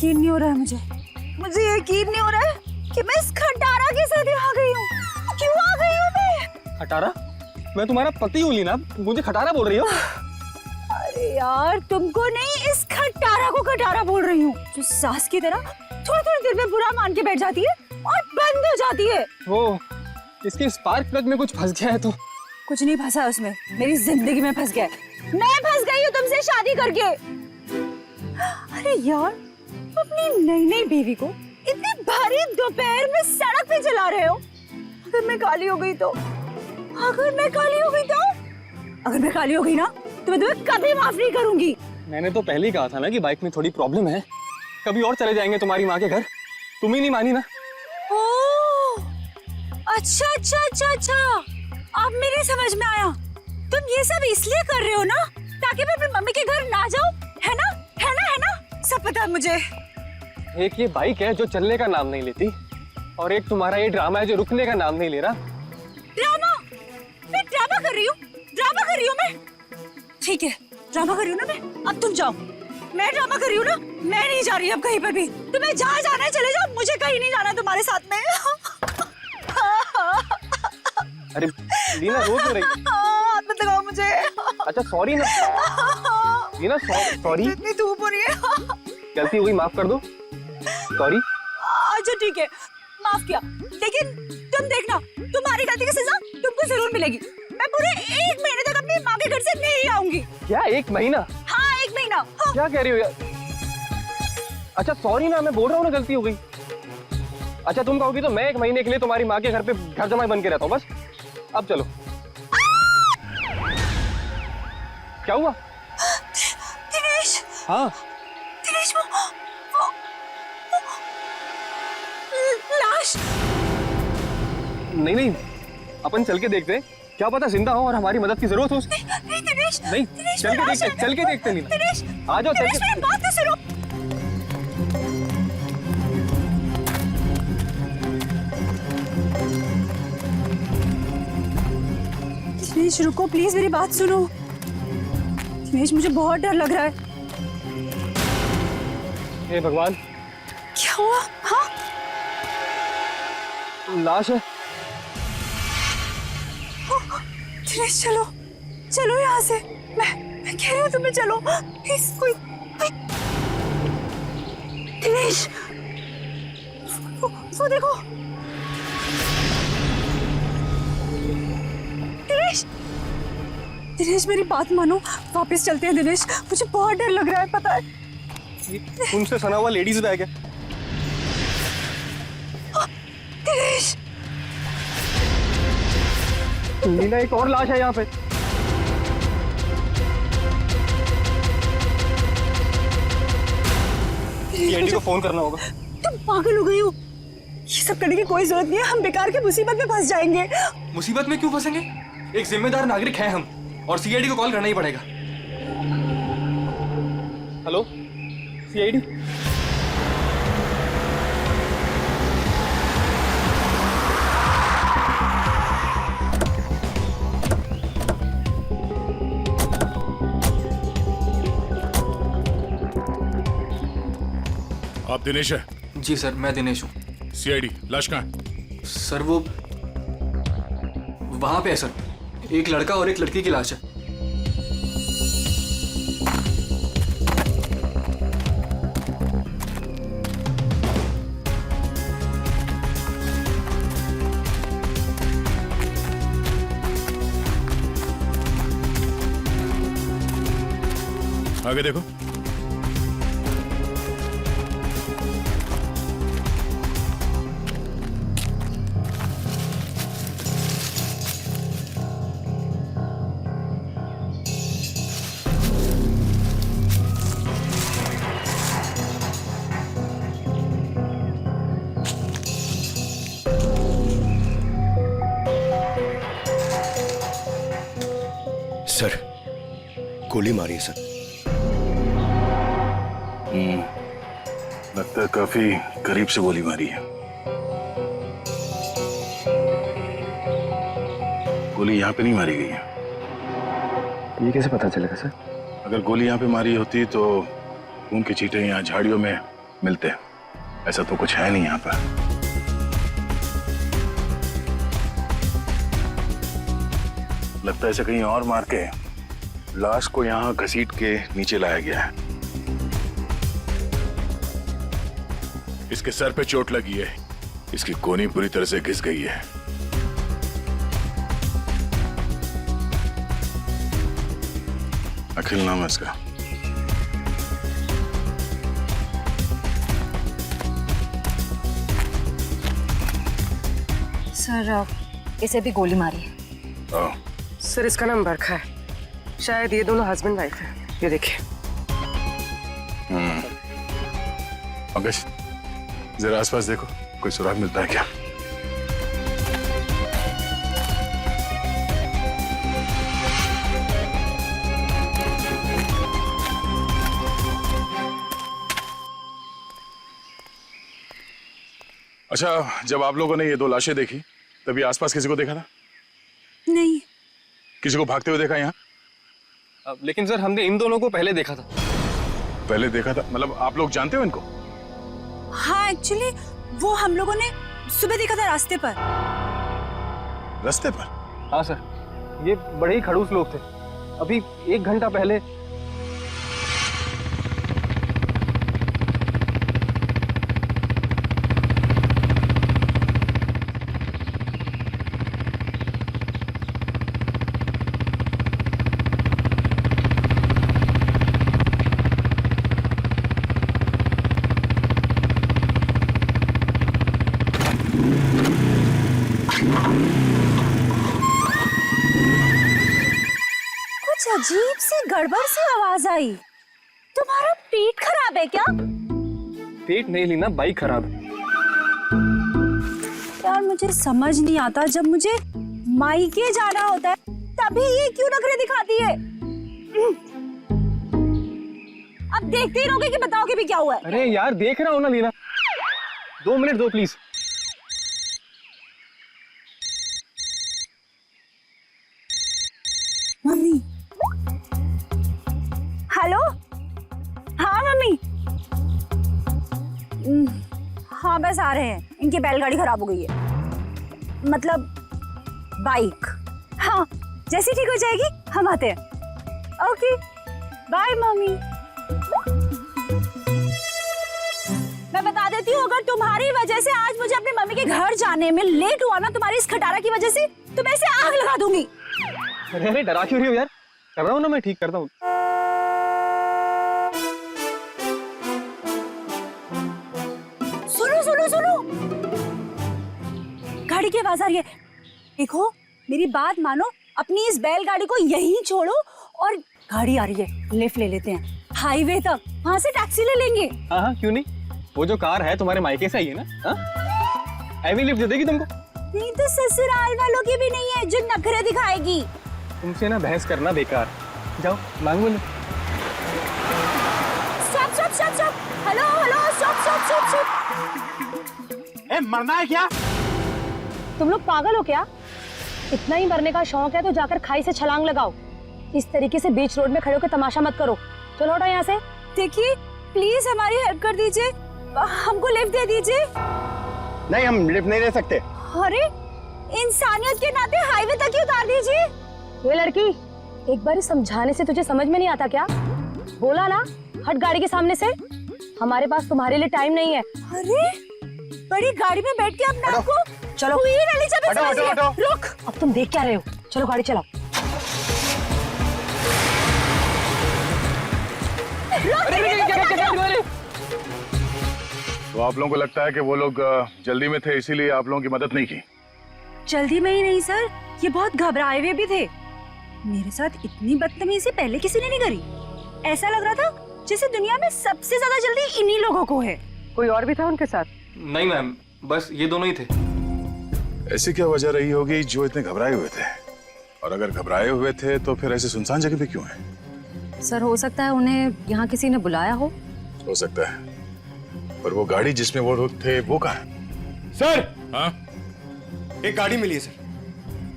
यकीन नहीं हो रहा है मुझे यकीन नहीं हो रहा है कि मैं इस खटारा के साथ यहाँ गई हूँ। क्यों आ गई हूँ मैं? खटारा? मैं तुम्हारा पति हूँ लीना, मुझे खटारा बोल रही हो? अरे यार तुमको नहीं, इस खटारा को खटारा बोल रही हूँ, जो सास की तरह थोड़ी थोड़ी देर में बुरा मान के बैठ जाती है और बंद हो जाती है। वो इसके स्पार्क प्लग में कुछ फंस गया है तो। कुछ नहीं फंसा उसमें, मेरी जिंदगी में फंस गया है। मैं फंस गई हूँ तुमसे शादी करके। अरे यार, अपनी नई नई बीवी को इतनी भारी दोपहर में सड़क पे चला रहे हो। अगर मैं काली हो गई तो, अगर मैं काली हो गई ना तो मैं तुम्हें कभी माफ नहीं करूंगी। मैंने तो पहले ही कहा था ना कि बाइक में थोड़ी प्रॉब्लम है, कभी और चले जाएंगे तुम्हारी माँ के घर। तुम ही नहीं मानी ना। ओह, अच्छा, अब मेरे समझ में आया। तुम ये सब इसलिए कर रहे हो ना ताकि मैं अपनी मम्मी के घर ना जाऊं, है ना? सब पता है मुझे। एक ये बाइक है जो चलने का नाम नहीं लेती, और एक तुम्हारा ये ड्रामा है जो रुकने का नाम नहीं ले रहा। ड्रामा? मैं ड्रामा कर रही हूँ मैं? ठीक है, ड्रामा कर रही हूँ ना मैं। अब तुम जाओ। मैं ड्रामा कर रही हूँ ना, मैं नहीं जा रही अब कहीं पर भी। तुम्हें जहाँ जाना है चले जाओ, मुझे कहीं नहीं जाना तुम्हारे साथ में। अरे लीना रो क्यों रही? हाथ मत लगाओ मुझे। अच्छा सॉरी ना लीना, सॉरी। इतनी धूप हो रही है। गलती हुई, माफ कर दो। सॉरी। अच्छा ठीक है, माफ किया, लेकिन तुम देखना, तुम्हारी गलती की सजा तुमको जरूर मिलेगी। मैं पूरे 1 महीने तक अपनी माँ के घर से नहीं आऊंगी। क्या 1 महीना? हाँ 1 महीना। हाँ। क्या कह रही हो यार? अच्छा सॉरी ना, मैं बोल रहा हूँ ना गलती हो गई। अच्छा तुम कहोगी तो मैं 1 महीने के लिए तुम्हारी माँ के घर पे घर जमाई बन के रहता हूँ बस। अब चलो। क्या हुआ? दिनेश। हाँ दिनेश, वो लाश। नहीं, अपन चल के देखते हैं, क्या पता जिंदा हो और हमारी मदद की जरूरत हो। नहीं दिनेश, नहीं, चल के देखते लीना। दिनेश, आ जाओ चल मेरी बात तो सुनो। दिनेश रुको प्लीज, मेरी बात सुनो। दिनेश मुझे बहुत डर लग रहा है। हे भगवान, क्या हुआ? हाँ लाश है। दिनेश चलो यहाँ से। मैं कह रही हूँ तुम्हें चलो प्लीज। कोई दिनेश, वो देखो। दिनेश मेरी बात मानो, वापस चलते हैं दिनेश, मुझे बहुत डर लग रहा है पता है। तुमसे सना हुआ लेडीज बैग है। दिनेश, लीना एक और लाश है यहाँ पे। सीआईडी को फोन करना होगा। तुम पागल हो गई हो? ये सब करने की कोई जरूरत नहीं है, हम बेकार की मुसीबत में फंस जाएंगे। मुसीबत में क्यों फंसेंगे? एक जिम्मेदार नागरिक है हम, और सीआईडी को कॉल करना ही पड़ेगा। Hello CID. आप दिनेश है? जी सर, मैं दिनेश हूँ। सीआईडी, लाश कहाँ है? सर वो वहाँ पे है सर, एक लड़का और एक लड़की की लाश है। आगे देखो। सर, गोली मारी है सर। लगता है काफी करीब से गोली मारी है। गोली यहाँ पे नहीं मारी गई है। ये कैसे पता चलेगा सर? अगर गोली यहाँ पे मारी होती तो खून के छींटे यहाँ झाड़ियों में मिलते हैं। ऐसा तो कुछ है नहीं यहाँ पर। लगता है इसे कहीं और मार के लाश को यहाँ घसीट के नीचे लाया गया है। इसके सर पे चोट लगी है, इसकी कोहनी पूरी तरह से घिस गई है। अखिल नाम है इसका। सर इसे भी गोली मारी है। ओह, सर इसका नाम बरखा है, शायद ये दोनों हस्बैंड वाइफ है। ये देखिए। पंकज जरा आसपास देखो, कोई सुराग मिलता है क्या? अच्छा, जब आप लोगों ने ये दो लाशें देखी तभी आसपास किसी को देखा था? नहीं। किसी को भागते हुए देखा यहाँ? लेकिन सर हमने इन दोनों को पहले देखा था। पहले देखा था मतलब आप लोग जानते हो इनको? हाँ एक्चुअली वो हम लोगों ने सुबह देखा था रास्ते पर। रास्ते पर? हाँ सर, ये बड़े ही खड़ूस लोग थे। अभी 1 घंटा पहले। कुछ अजीब सी गड़बड़ सी आवाज आई। तुम्हारा पेट खराब है क्या? पेट नहीं ली ना, बाइक खराब है। यार मुझे समझ नहीं आता, जब मुझे मायके जाना होता है तभी ये क्यों नखरे दिखाती है? अब देखते ही रहोगे कि बताओगे भी क्या हुआ है? अरे यार देख रहा हूँ ना लीना, 2 मिनट दो प्लीज। मम्मी। हेलो। हाँ मम्मी। हाँ बस आ रहे हैं, इनकी बैलगाड़ी खराब हो गई है, मतलब बाइक। हाँ जैसी ठीक हो जाएगी हम आते हैं। Okay bye mummy. मैं बता देती हूँ, अगर तुम्हारी वजह से आज मुझे अपनी मम्मी के घर जाने में लेट हुआ ना, तुम्हारी इस खटारा की वजह से, तो मैं इसे आग लगा दूंगी। अरे अरे डरा क्यों रही हो यार? कर रहा हूँ ना, मैं ठीक करता हूँ। सुनो सुनो सुनो, गाड़ी की आवाज आ रही है। देखो मेरी बात मानो, अपनी इस बैलगाड़ी को यहीं छोड़ो और गाड़ी आ रही है, लिफ्ट ले लेते हैं हाईवे तक, वहां से टैक्सी ले लेंगे। हाँ हाँ क्यों नहीं, वो जो कार है तुम्हारे मायके से ही है ना। हाँ एवी लिफ्ट दे देगी तुमको। नहीं तो ससुराल वालों की भी नहीं है जो नखरे दिखाएगी। तुमसे ना बहस करना बेकार, जाओ मांगो ना। Stop stop stop stop, hello hello stop stop stop stop. ए, मरना है क्या? तुम लोग पागल हो क्या? इतना ही मरने का शौक है तो जाकर खाई से छलांग लगाओ। इस तरीके से बीच रोड में खड़े होकर तमाशा मत करो। चलो हटो यहाँ से। देखिए प्लीज हमारी हेल्प कर दीजिए, हमको लिफ्ट दे दीजिए। नहीं, हम लिफ्ट नहीं दे सकते। अरे इंसानियत के नाते हाईवे तक ही उतार दीजिए। ये लड़की, एक बार समझाने से तुझे समझ में नहीं आता क्या? बोला ना हट गाड़ी के सामने से। हमारे पास तुम्हारे लिए टाइम नहीं है। अरे बड़ी गाड़ी में बैठ के अपने आप को चलो हुई वाली जगह हटो, समझिए। हटो, हटो। रुक। अब तुम देख क्या रहे हो? चलो गाड़ी चलाओ। तो आप लोगों को लगता है कि वो लोग जल्दी में थे इसीलिए आप लोगों की मदद नहीं की? जल्दी में ही नहीं सर, ये बहुत घबराए हुए भी थे। मेरे साथ इतनी बदतमीजी पहले किसी ने नहीं करी। ऐसा लग रहा था जैसे दुनिया में सबसे ज्यादा जल्दी इन्हीं लोगों को है। कोई और भी था उनके साथ? नहीं मैम, बस ये दोनों ही थे। ऐसी क्या वजह रही होगी जो इतने घबराए हुए थे? और अगर घबराए हुए थे तो फिर ऐसे सुनसान जगह पे क्यों है? सर हो सकता है उन्हें यहाँ किसी ने बुलाया हो सकता है, पर वो गाड़ी जिसमें वो लोग थे वो कहाँ है? सर, हाँ एक गाड़ी मिली है सर,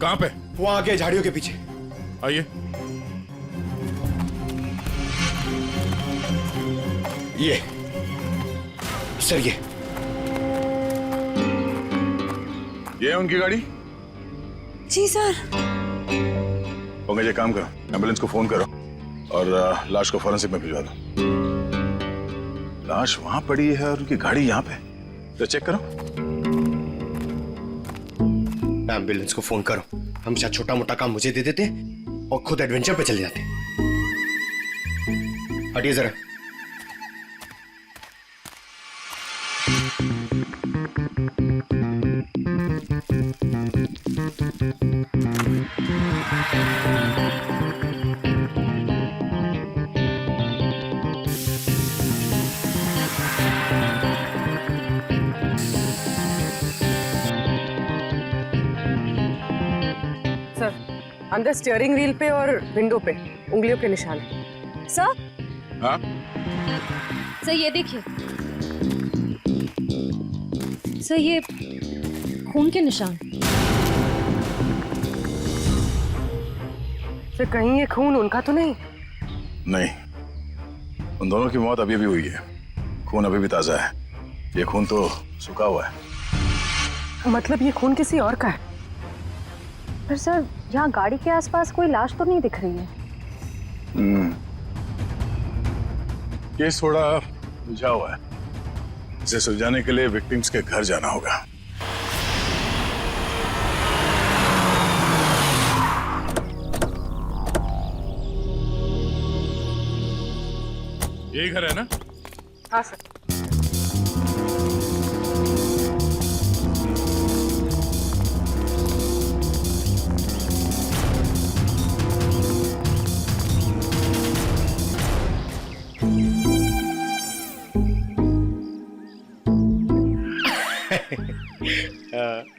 कहाँ पे? वो आगे झाड़ियों के पीछे। आइए। ये सर ये है उनकी गाड़ी। जी सर। पंकज एक काम करो, एम्बुलेंस को फोन करो और लाश को फॉरेंसिक में भिजवा दो। लाश वहां पड़ी है और उनकी गाड़ी यहाँ पे, तो चेक करो। एम्बुलेंस को फोन करो। हम शायद छोटा मोटा काम मुझे दे देते और खुद एडवेंचर पे चले जाते। हटिए जरा। सर, अंदर स्टीयरिंग व्हील पे और विंडो पे उंगलियों के निशान है। सर हाँ सर ये देखिए सर, ये खून के निशान। सर कहीं ये खून उनका तो नहीं? नहीं, उन दोनों की मौत अभी अभी हुई है। खून अभी भी ताजा है, ये खून तो सूखा हुआ है। मतलब ये खून किसी और का है? पर सर यहाँ गाड़ी के आसपास कोई लाश तो नहीं दिख रही है। केस थोड़ा उलझा हुआ है, इसे सुलझाने के लिए विक्टिम्स के घर जाना होगा। यही घर है ना? हाँ सर।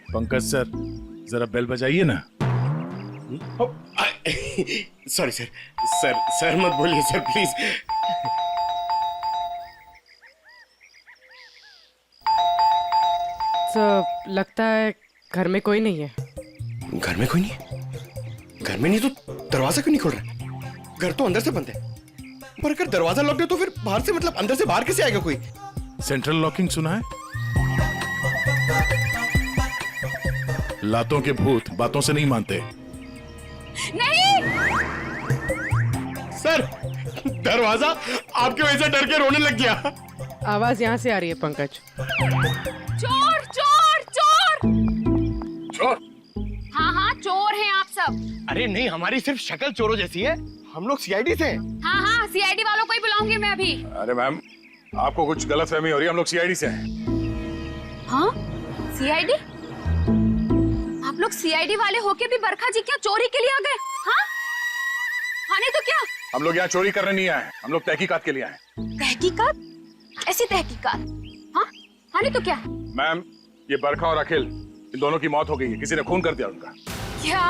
पंकज सर, जरा बेल बजाइए ना। सॉरी सर, सर मत बोलिए सर प्लीज। सर लगता है घर में कोई नहीं है। घर में कोई नहीं है? घर में नहीं तो दरवाजा क्यों नहीं खोल रहा? घर तो अंदर से बंद है, पर अगर दरवाजा लॉक है तो फिर बाहर से, मतलब अंदर से बाहर कैसे आएगा कोई? सेंट्रल लॉकिंग सुना है? लातों के भूत बातों से नहीं मानते। नहीं। सर दरवाजा आपकी वजह से डर के रोने लग गया। आवाज यहाँ से आ रही है पंकज। चोर चोर चोर। चोर? हाँ हाँ चोर हैं आप सब। अरे नहीं, हमारी सिर्फ शक्ल चोरों जैसी है, हम लोग सीआईडी से हैं। हाँ हाँ सीआईडी वालों को ही बुलाऊंगी मैं अभी। अरे मैम, आपको कुछ गलतफहमी हो रही है, हम लोग सीआईडी से हैं। हाँ सीआईडी? आप लोग सीआईडी वाले होके भी बरखा जी क्या चोरी के लिए आ गए? हाँ हाँ नहीं तो क्या? हम लोग यहाँ चोरी करने नहीं आए, हम लोग तहकीकात के लिए आए। तहकीकात? ऐसी तहकीकात? हाँ हाँ नहीं तो क्या? मैम, ये बरखा और अखिल, इन दोनों की मौत हो गई है, किसी ने खून कर दिया उनका। क्या?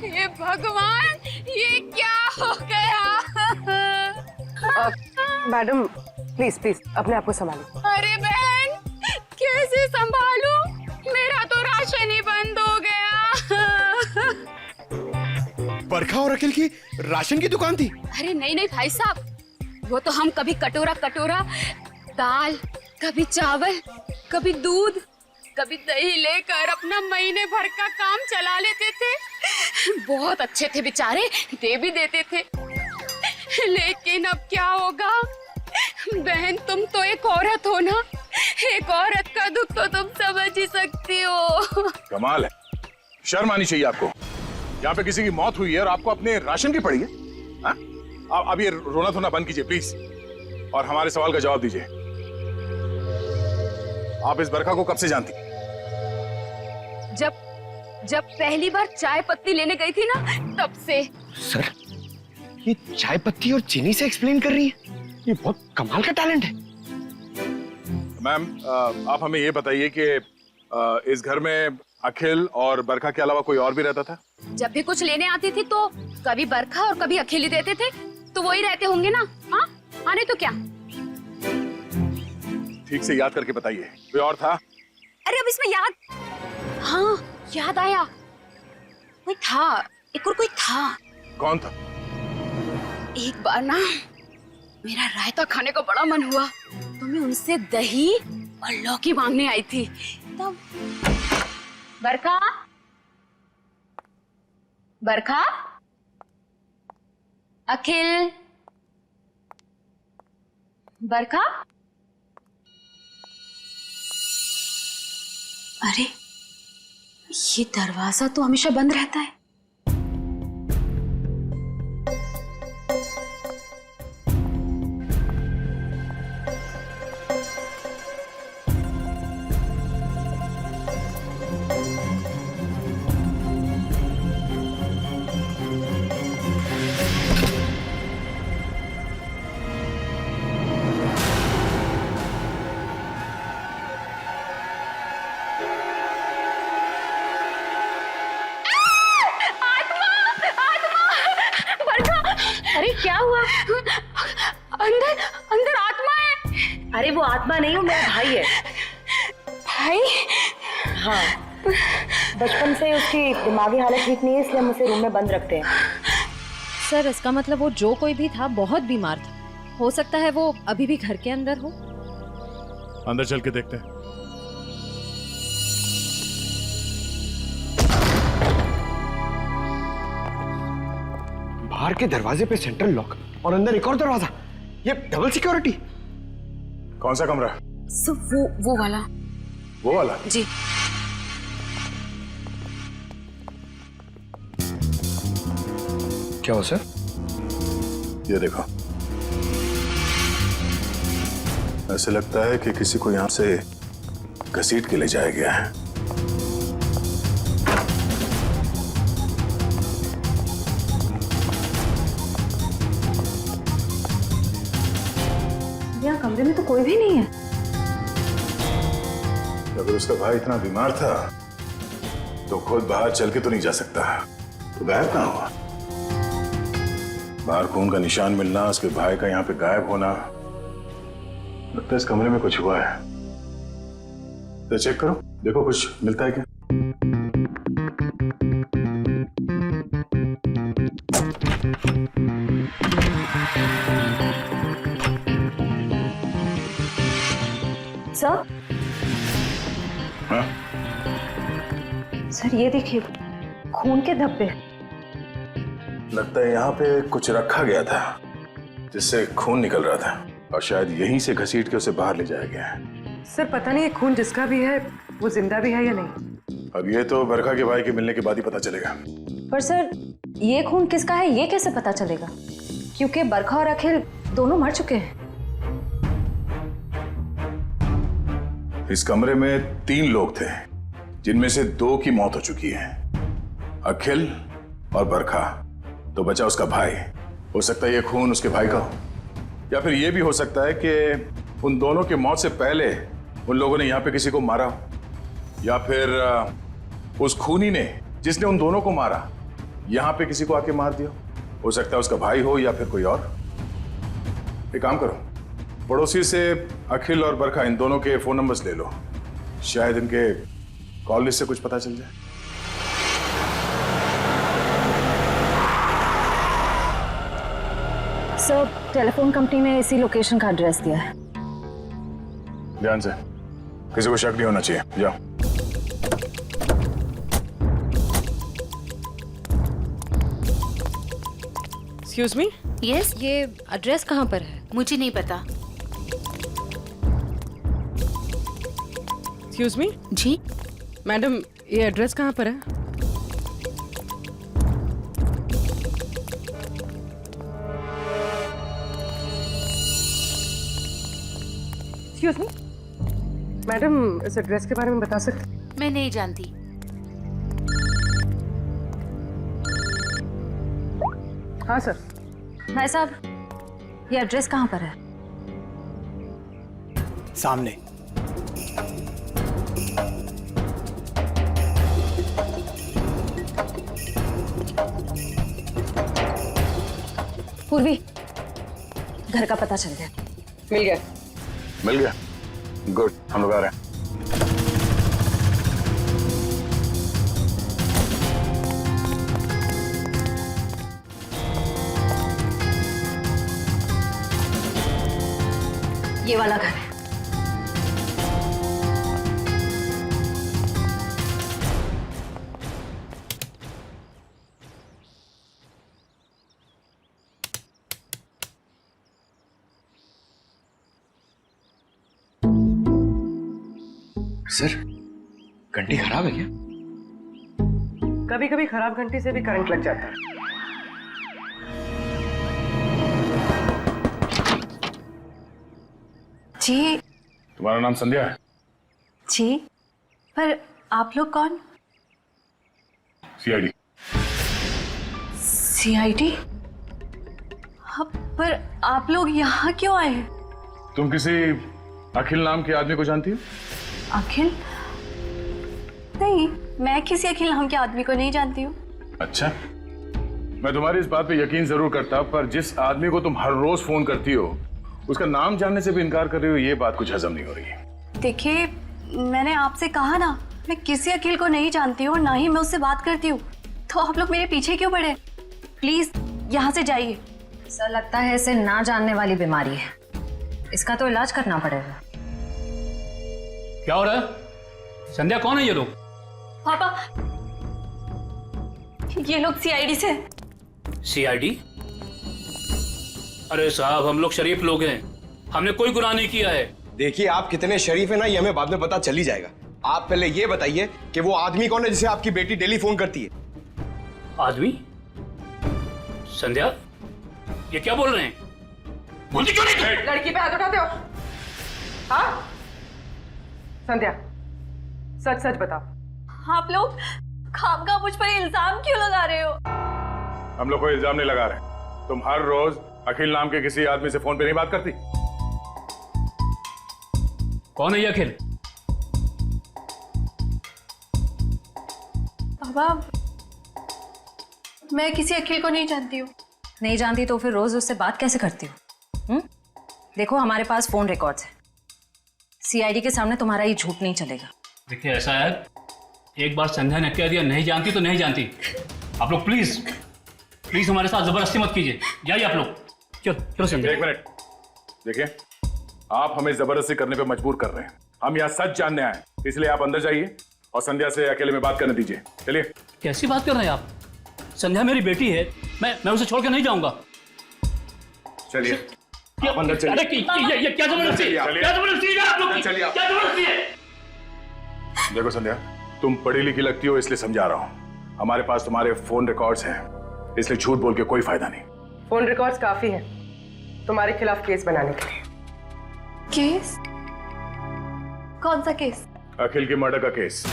ये भगवान, ये क्या हो गया? मैडम प्लीज प्लीज अपने आप को संभालो। अरे बहन, कैसे संभालूं? मेरा तो राशन ही बंद हो गया। बरखा और अखिल की राशन की दुकान थी? अरे नहीं नहीं भाई साहब, वो तो हम कभी कटोरा कटोरा दाल, कभी चावल, कभी दूध, कभी दही लेकर अपना महीने भर का काम चला लेते थे। बहुत अच्छे थे बेचारे, दे भी देते थे। लेकिन अब क्या होगा? बहन तुम तो एक औरत हो ना, एक औरत का दुख तो तुम समझ ही सकती हो। कमाल है, शर्म आनी चाहिए आपको। यहाँ पे किसी की मौत हुई है और आपको अपने राशन की पड़ी है। हाँ? आप ये रोना धोना बंद कीजिए प्लीज, और हमारे सवाल का जवाब दीजिए। आप इस बरखा को कब से जानती? जब पहली बार चाय पत्ती लेने गई थी ना, तब से। सर ये चाय पत्ती और चीनी से एक्सप्लेन कर रही है, ये बहुत कमाल का टैलेंट है। मैम, आप हमें ये बताइए कि इस घर में अखिल और बरखा के अलावा कोई और भी रहता था? जब भी कुछ लेने आती थी तो कभी बरखा और कभी अखिल ही देते थे, तो वही रहते होंगे ना। हाँ हाँ नहीं तो क्या? ठीक से याद करके बताइए, कोई और था? अरे अब इसमें याद, हाँ याद आया, कोई था, एक और कोई था। कौन था? एक बार ना मेरा रायता खाने का बड़ा मन हुआ, तो मैं उनसे दही और लौकी मांगने आई थी तब। बरखा, बरखा, अखिल, बरखा। अरे ये दरवाजा तो हमेशा बंद रहता है। अरे क्या हुआ? अंदर अंदर आत्मा है। अरे वो आत्मा नहीं, वो मेरा भाई है। भाई? हाँ, बचपन से उसकी दिमागी हालत ठीक नहीं है, इसलिए हम उसे रूम में बंद रखते हैं। सर इसका मतलब वो जो कोई भी था बहुत बीमार था। हो सकता है वो अभी भी घर के अंदर हो। अंदर चल के देखते हैं। बाहर के दरवाजे पे सेंट्रल लॉक और अंदर एक और दरवाजा, ये डबल सिक्योरिटी। कौन सा कमरा? सो वो वाला। वो वाला? जी। क्या हो सर? ये देखो, ऐसे लगता है कि किसी को यहां से घसीट के ले जाया गया है। यहाँ कमरे में तो कोई भी नहीं है। अगर उसका भाई इतना बीमार था तो खुद बाहर चल के तो नहीं जा सकता, तो गायब कहाँ हुआ? बाहर खून का निशान मिलना, उसके भाई का यहाँ पे गायब होना, लगता है इस कमरे में कुछ हुआ है। तो चेक करो, देखो कुछ मिलता है क्या। सर, हाँ? सर ये देखिए, खून के धब्बे। लगता है यहाँ पे कुछ रखा गया था जिससे खून निकल रहा था और शायद यहीं से घसीट के उसे बाहर ले जाया गया है। सर पता नहीं ये खून जिसका भी है वो जिंदा भी है या नहीं। अब ये तो बरखा के भाई के मिलने के बाद ही पता चलेगा। पर सर ये खून किसका है ये कैसे पता चलेगा? क्योंकि बरखा और अखिल दोनों मर चुके हैं। इस कमरे में 3 लोग थे जिनमें से 2 की मौत हो चुकी है, अखिल और बरखा। तो बचा उसका भाई। हो सकता है ये खून उसके भाई का हो, या फिर ये भी हो सकता है कि उन दोनों की मौत से पहले उन लोगों ने यहाँ पे किसी को मारा हो, या फिर उस खूनी ने जिसने उन दोनों को मारा यहाँ पे किसी को आके मार दिया। हो सकता है उसका भाई हो या फिर कोई और। एक काम करो, पड़ोसी से अखिल और बरखा इन दोनों के फोन नंबर्स ले लो, शायद इनके कॉल लिस्ट से कुछ पता चल जाए। सर टेलीफोन कंपनी ने इसी लोकेशन का एड्रेस दिया है। ध्यान से, किसी को शक नहीं होना चाहिए। जाओ। एक्सक्यूज मी, यस, ये एड्रेस कहाँ पर है? मुझे नहीं पता। एक्सक्यूज मी जी मैडम, ये एड्रेस कहाँ पर है? एक्सक्यूज मी मैडम, इस एड्रेस के बारे में बता सकते? मैं नहीं जानती। हाँ सर। भाई साहब, ये एड्रेस कहाँ पर है? सामने। पूर्वी, घर का पता चल गया। मिल गया। मिल गया? गुड, हम लोग आ रहे हैं। ये वाला घर है। सर घंटी खराब है क्या? कभी कभी खराब घंटी से भी करंट लग जाता है। जी तुम्हारा नाम संध्या है? जी, पर आप लोग कौन? सीआईडी। सीआईडी? हाँ, पर आप लोग यहाँ क्यों आए हैं? तुम किसी अखिल नाम के आदमी को जानती हो? अखिल? नहीं, मैं किसी अखिल नाम के आदमी को नहीं जानती हूँ। अच्छा, मैं तुम्हारी इस बात पे यकीन जरूर करता, पर जिस आदमी को तुम हर रोज फोन करती हो उसका नाम जानने से भी इनकार कर रही हो, ये बात कुछ हजम नहीं हो रही। देखिए, मैंने आपसे कहा ना, मैं किसी अखिल को नहीं जानती हूँ, ना ही मैं उससे बात करती हूँ, तो आप लोग मेरे पीछे क्यों पड़े? प्लीज यहाँ से जाइए। सर लगता है इसे ना जानने वाली बीमारी है, इसका तो इलाज करना पड़ेगा। क्या हो रहा है? संध्या कौन है ये लोग? पापा, ये लोग सीआईडी से। सीआईडी? अरे साहब, हम लोग शरीफ लोग हैं, हमने कोई गुनाह नहीं किया है। देखिए आप कितने शरीफ है ना, ये हमें बाद में पता चल ही जाएगा। आप पहले ये बताइए कि वो आदमी कौन है जिसे आपकी बेटी डेली फोन करती है? आदमी? संध्या, ये क्या बोल रहे हैं? बोलती क्यों नहीं? लड़की पे हाथ उठाते हो? हाँ संध्या, सच सच बताओ। आप लोग खामखा मुझ पर इल्जाम क्यों लगा रहे हो? हम लोग कोई इल्जाम नहीं लगा रहे। तुम हर रोज अखिल नाम के किसी आदमी से फोन पे नहीं बात करती? कौन है ये अखिल? पापा, मैं किसी अखिल को नहीं जानती हूँ। नहीं जानती तो फिर रोज उससे बात कैसे करती हो? देखो हमारे पास फोन रिकॉर्ड्स है, सीआईडी के सामने तुम्हारा ये झूठ नहीं चलेगा। देखिए ऐसा है, एक बार संध्या ने कह दिया नहीं जानती तो नहीं जानती। आप लोग प्लीज प्लीज हमारे साथ जबरदस्ती मत कीजिए, जाइए आप लोग। चलो चलो संध्या। एक मिनट, देखिए आप हमें जबरदस्ती करने पे मजबूर कर रहे हैं। हम यहाँ सच जानने आए, इसलिए आप अंदर जाइए और संध्या से अकेले में बात करने दीजिए। चलिए। कैसी बात कर रहे हैं आप? संध्या मेरी बेटी है, मैं उसे छोड़ के नहीं जाऊंगा। चलिए आप अंदर चलिए। अरे ये क्या जबरदस्ती है? क्या जबरदस्ती है आप लोग की? चलिए। क्या जबरदस्ती है? देखो संध्या, तुम पढ़ी लिखी लगती हो इसलिए समझा रहा हूँ। हमारे पास तुम्हारे फोन रिकॉर्ड्स हैं, इसलिए झूठ बोल के कोई फायदा नहीं। फोन रिकॉर्ड्स काफी है तुम्हारे खिलाफ केस बनाने के लिए। केस? कौन सा केस? अखिल के मर्डर का केस।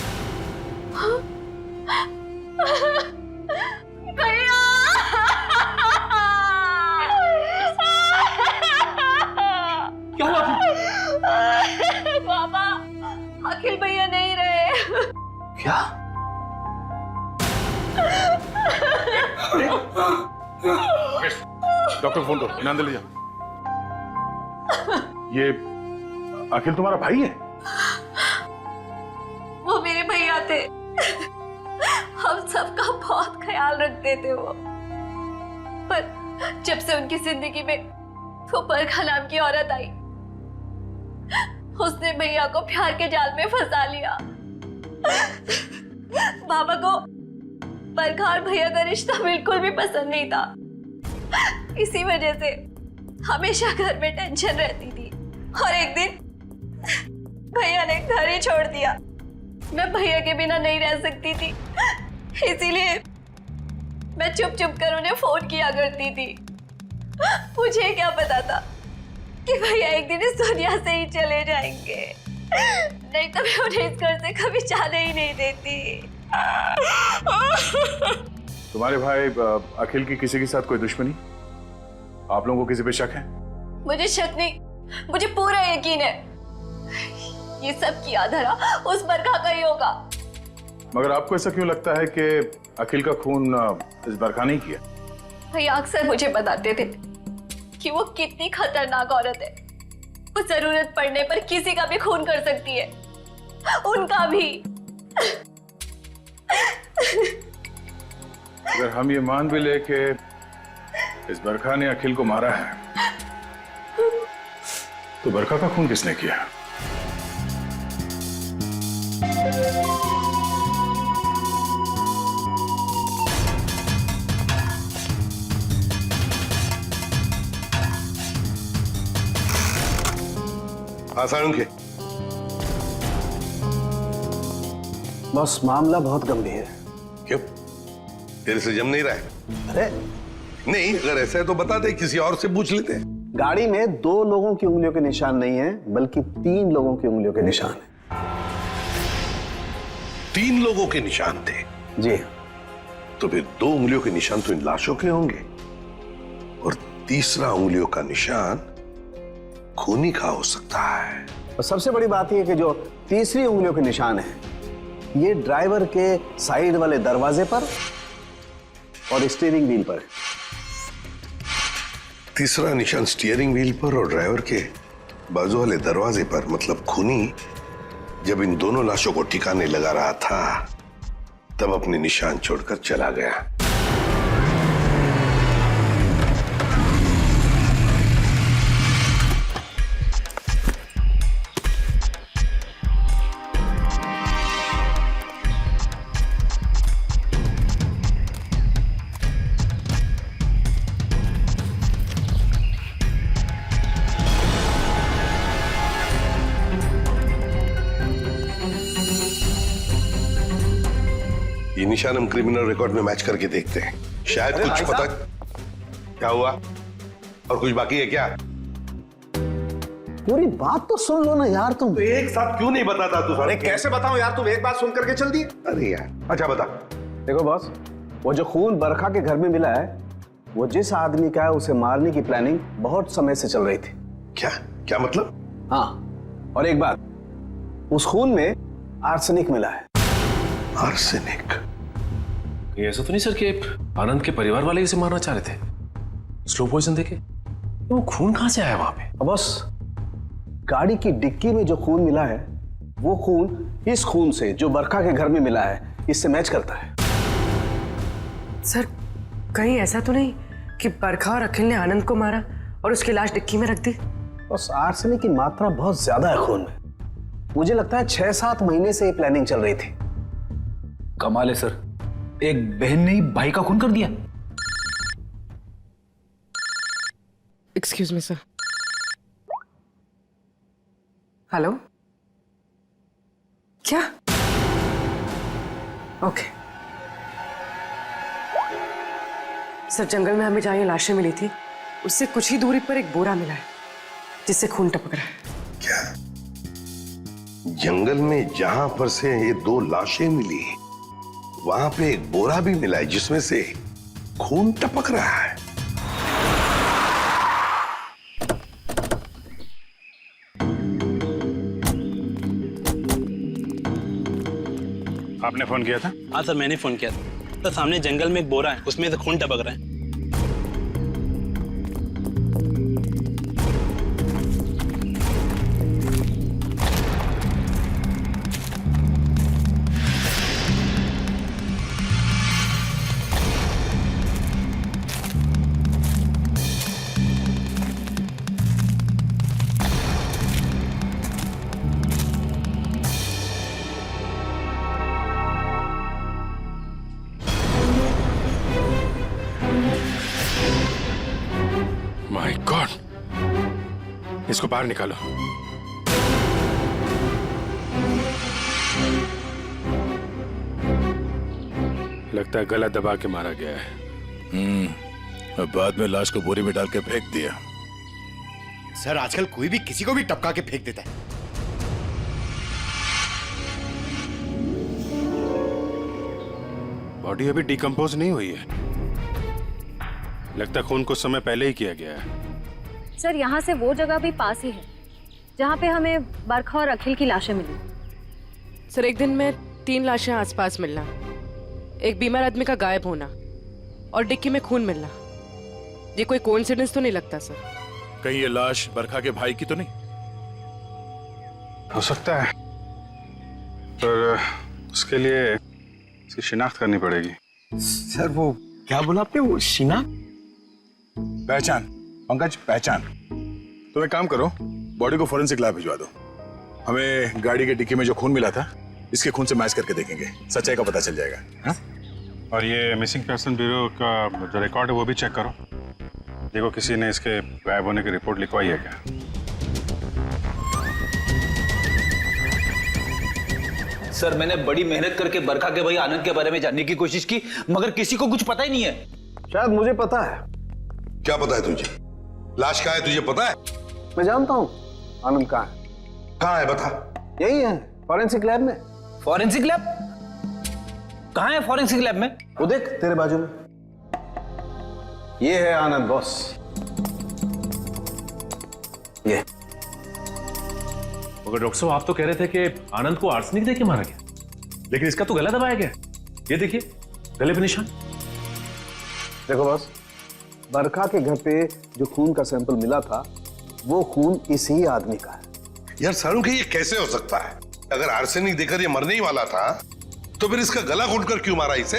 भैया! क्या हुआ? पापा, अखिल भैया नहीं रहे। क्या? डॉक्टर फोन दो, इनाम ले जाओ। ये अखिल तुम्हारा भाई है? वो मेरे भैया थे, हम सबका बहुत ख्याल रखते थे वो। पर जब से उनकी जिंदगी में वो बरखा नाम की औरत आई, उसने भैया को प्यार के जाल में फंसा लिया। बाबा को बरखा और भैया का रिश्ता बिल्कुल भी पसंद नहीं था। इसी वजह से हमेशा घर में टेंशन रहती थी, और एक दिन भैया ने घर ही छोड़ दिया। मैं भैया के बिना नहीं रह सकती थी, इसीलिए मैं चुप चुप कर उन्हें फोन किया करती थी। मुझे क्या पता था कि भैया एक दिन इस दुनिया से ही चले जाएंगे, नहीं तो मैं उन्हें इस घर से कभी जाने ही नहीं देती। तुम्हारे भाई अखिल की किसी के साथ कोई दुश्मनी? आप लोगों को किसी पे शक है? मुझे शक नहीं, मुझे पूरा यकीन है ये सब किया धरा उस बरखा का ही होगा। मगर आपको ऐसा क्यों लगता है कि अखिल का खून इस बरखा नहीं किया? भैया अक्सर मुझे बताते थे कि वो कितनी खतरनाक औरत है। वो जरूरत पड़ने पर किसी का भी खून कर सकती है, उनका भी। अगर हम ये मान भी ले कि इस बरखा ने अखिल को मारा है, तो बरखा का खून किसने किया? हाँ सारुण के बस मामला बहुत गंभीर है। क्यों? तेरे से जम नहीं रहा है? अरे नहीं, अगर ऐसा है तो बता दे, किसी और से पूछ लेते हैं। गाड़ी में 2 लोगों की उंगलियों के निशान नहीं है, बल्कि 3 लोगों की उंगलियों के निशान है। 3 लोगों के निशान थे? जी। तो फिर 2 उंगलियों के निशान तो इन लाशों के होंगे, और तीसरा उंगलियों का निशान खूनी का हो सकता है। और सबसे बड़ी बात यह कि जो तीसरी उंगलियों के निशान है, ये ड्राइवर के साइड वाले दरवाजे पर और स्टीयरिंग व्हील पर है। तीसरा निशान स्टीयरिंग व्हील पर और ड्राइवर के बाजू वाले दरवाजे पर, मतलब खूनी जब इन दोनों लाशों को ठिकाने लगा रहा था तब अपने निशान छोड़कर चला गया। ये निशान हम क्रिमिनल रिकॉर्ड में मैच करके देखते हैं, शायद कुछ पता। क्या हुआ? और कुछ बाकी है क्या? पूरी बात तो सुन लो ना यार तुम। तो एक साथ क्यों नहीं बताता तू? अरे कैसे बताऊं यार, तुम एक बात सुन करके चल दिए। अरे यार, अच्छा बता। देखो बॉस, वो जो खून बरखा के घर में मिला है, वो जिस आदमी का है उसे मारने की प्लानिंग बहुत समय से चल रही थी। क्या क्या मतलब? हाँ, और एक बात, उस खून में आर्सेनिक मिला है। आर्सेनिक? ऐसा तो नहीं सर कि आनंद के परिवार वाले इसे मारना चाह रहे थे? स्लो पॉइजन देके? वो खून कहां से आया वहां पे? बस गाड़ी की डिक्की में जो खून मिला है, वो खून इस खून से जो बरखा के घर में मिला है, इससे मैच करता है। सर, कहीं ऐसा तो नहीं कि बरखा और अखिल ने आनंद को मारा और उसकी लाश डिक्की में रख दी? बस आर्सेनिक की मात्रा बहुत ज्यादा है खून में। मुझे लगता है 6-7 महीने से ये प्लानिंग चल रही थी। कमाल है सर, एक बहन ने ही भाई का खून कर दिया। Excuse me sir. हेलो, क्या? ओके सर, जंगल में हमें जहां ये लाशें मिली थी, उससे कुछ ही दूरी पर एक बोरा मिला है जिससे खून टपक रहा है। क्या जंगल में जहां पर से ये 2 लाशें मिली, वहां पे एक बोरा भी मिला है जिसमें से खून टपक रहा है? आपने फोन किया था? हाँ सर, मैंने फोन किया था। तो सामने जंगल में एक बोरा है, उसमें से खून टपक रहा है। माय गॉड, इसको बाहर निकालो। लगता है गला दबा के मारा गया है। अब बाद में लाश को बोरी में डाल के फेंक दिया। सर, आजकल कोई भी किसी को भी टपका के फेंक देता है। बॉडी अभी डिकम्पोज नहीं हुई है। लगता है खून कुछ समय पहले ही किया गया है। सर, यहाँ से वो जगह भी पास ही है जहाँ पे हमें बरखा और अखिल की लाशें मिली। सर, एक दिन में 3 लाशें आसपास मिलना, एक बीमार आदमी का गायब होना और डिक्की में खून मिलना, ये कोई कोइंसिडेंस तो नहीं लगता सर? कहीं ये लाश बरखा के भाई की तो नहीं? हो सकता है, पर उसके लिए इसकी शिनाख्त करनी पड़ेगी। सर, वो क्या बोला आपने? वो शिनाख्त? पहचान पंकज, पहचान। तुम एक काम करो, बॉडी को फोरेंसिक लैब भिजवा दो। हमें गाड़ी के डिक्की में जो खून मिला था, इसके खून से मैच करके देखेंगे, सच्चाई का पता चल जाएगा। हा? और ये मिसिंग पर्सन ब्यूरो का जो रिकॉर्ड है वो भी चेक करो, देखो किसी ने इसके गायब होने की रिपोर्ट लिखवाई है क्या। सर मैंने बड़ी मेहनत करके बरखा के भाई आनंद के बारे में जानने की कोशिश की, मगर किसी को कुछ पता ही नहीं है। शायद मुझे पता है। क्या पता है तुझे? लाश कहाँ है तुझे पता है? मैं जानता हूँ आनंद कहाँ है। कहाँ है बता। यही है, फॉरेंसिक लैब में। Forensic lab? कहाँ है फॉरेंसिक लैब में? वो देख तेरे बाजू में, ये है आनंद बॉस। ये मगर डॉक्टर साहब आप तो कह रहे थे कि आनंद को आर्सेनिक देके मारा गया, लेकिन इसका तो गला दबाया गया। ये देखिए गले पे निशान। देखो बॉस, बरखा के घर पे जो खून का सैंपल मिला था वो खून इसी आदमी का है। यार सारू के ये कैसे हो सकता है? अगर आर्सेनिक देकर ये मरने ही वाला था तो फिर इसका गला घोटकर क्यों मारा इसे?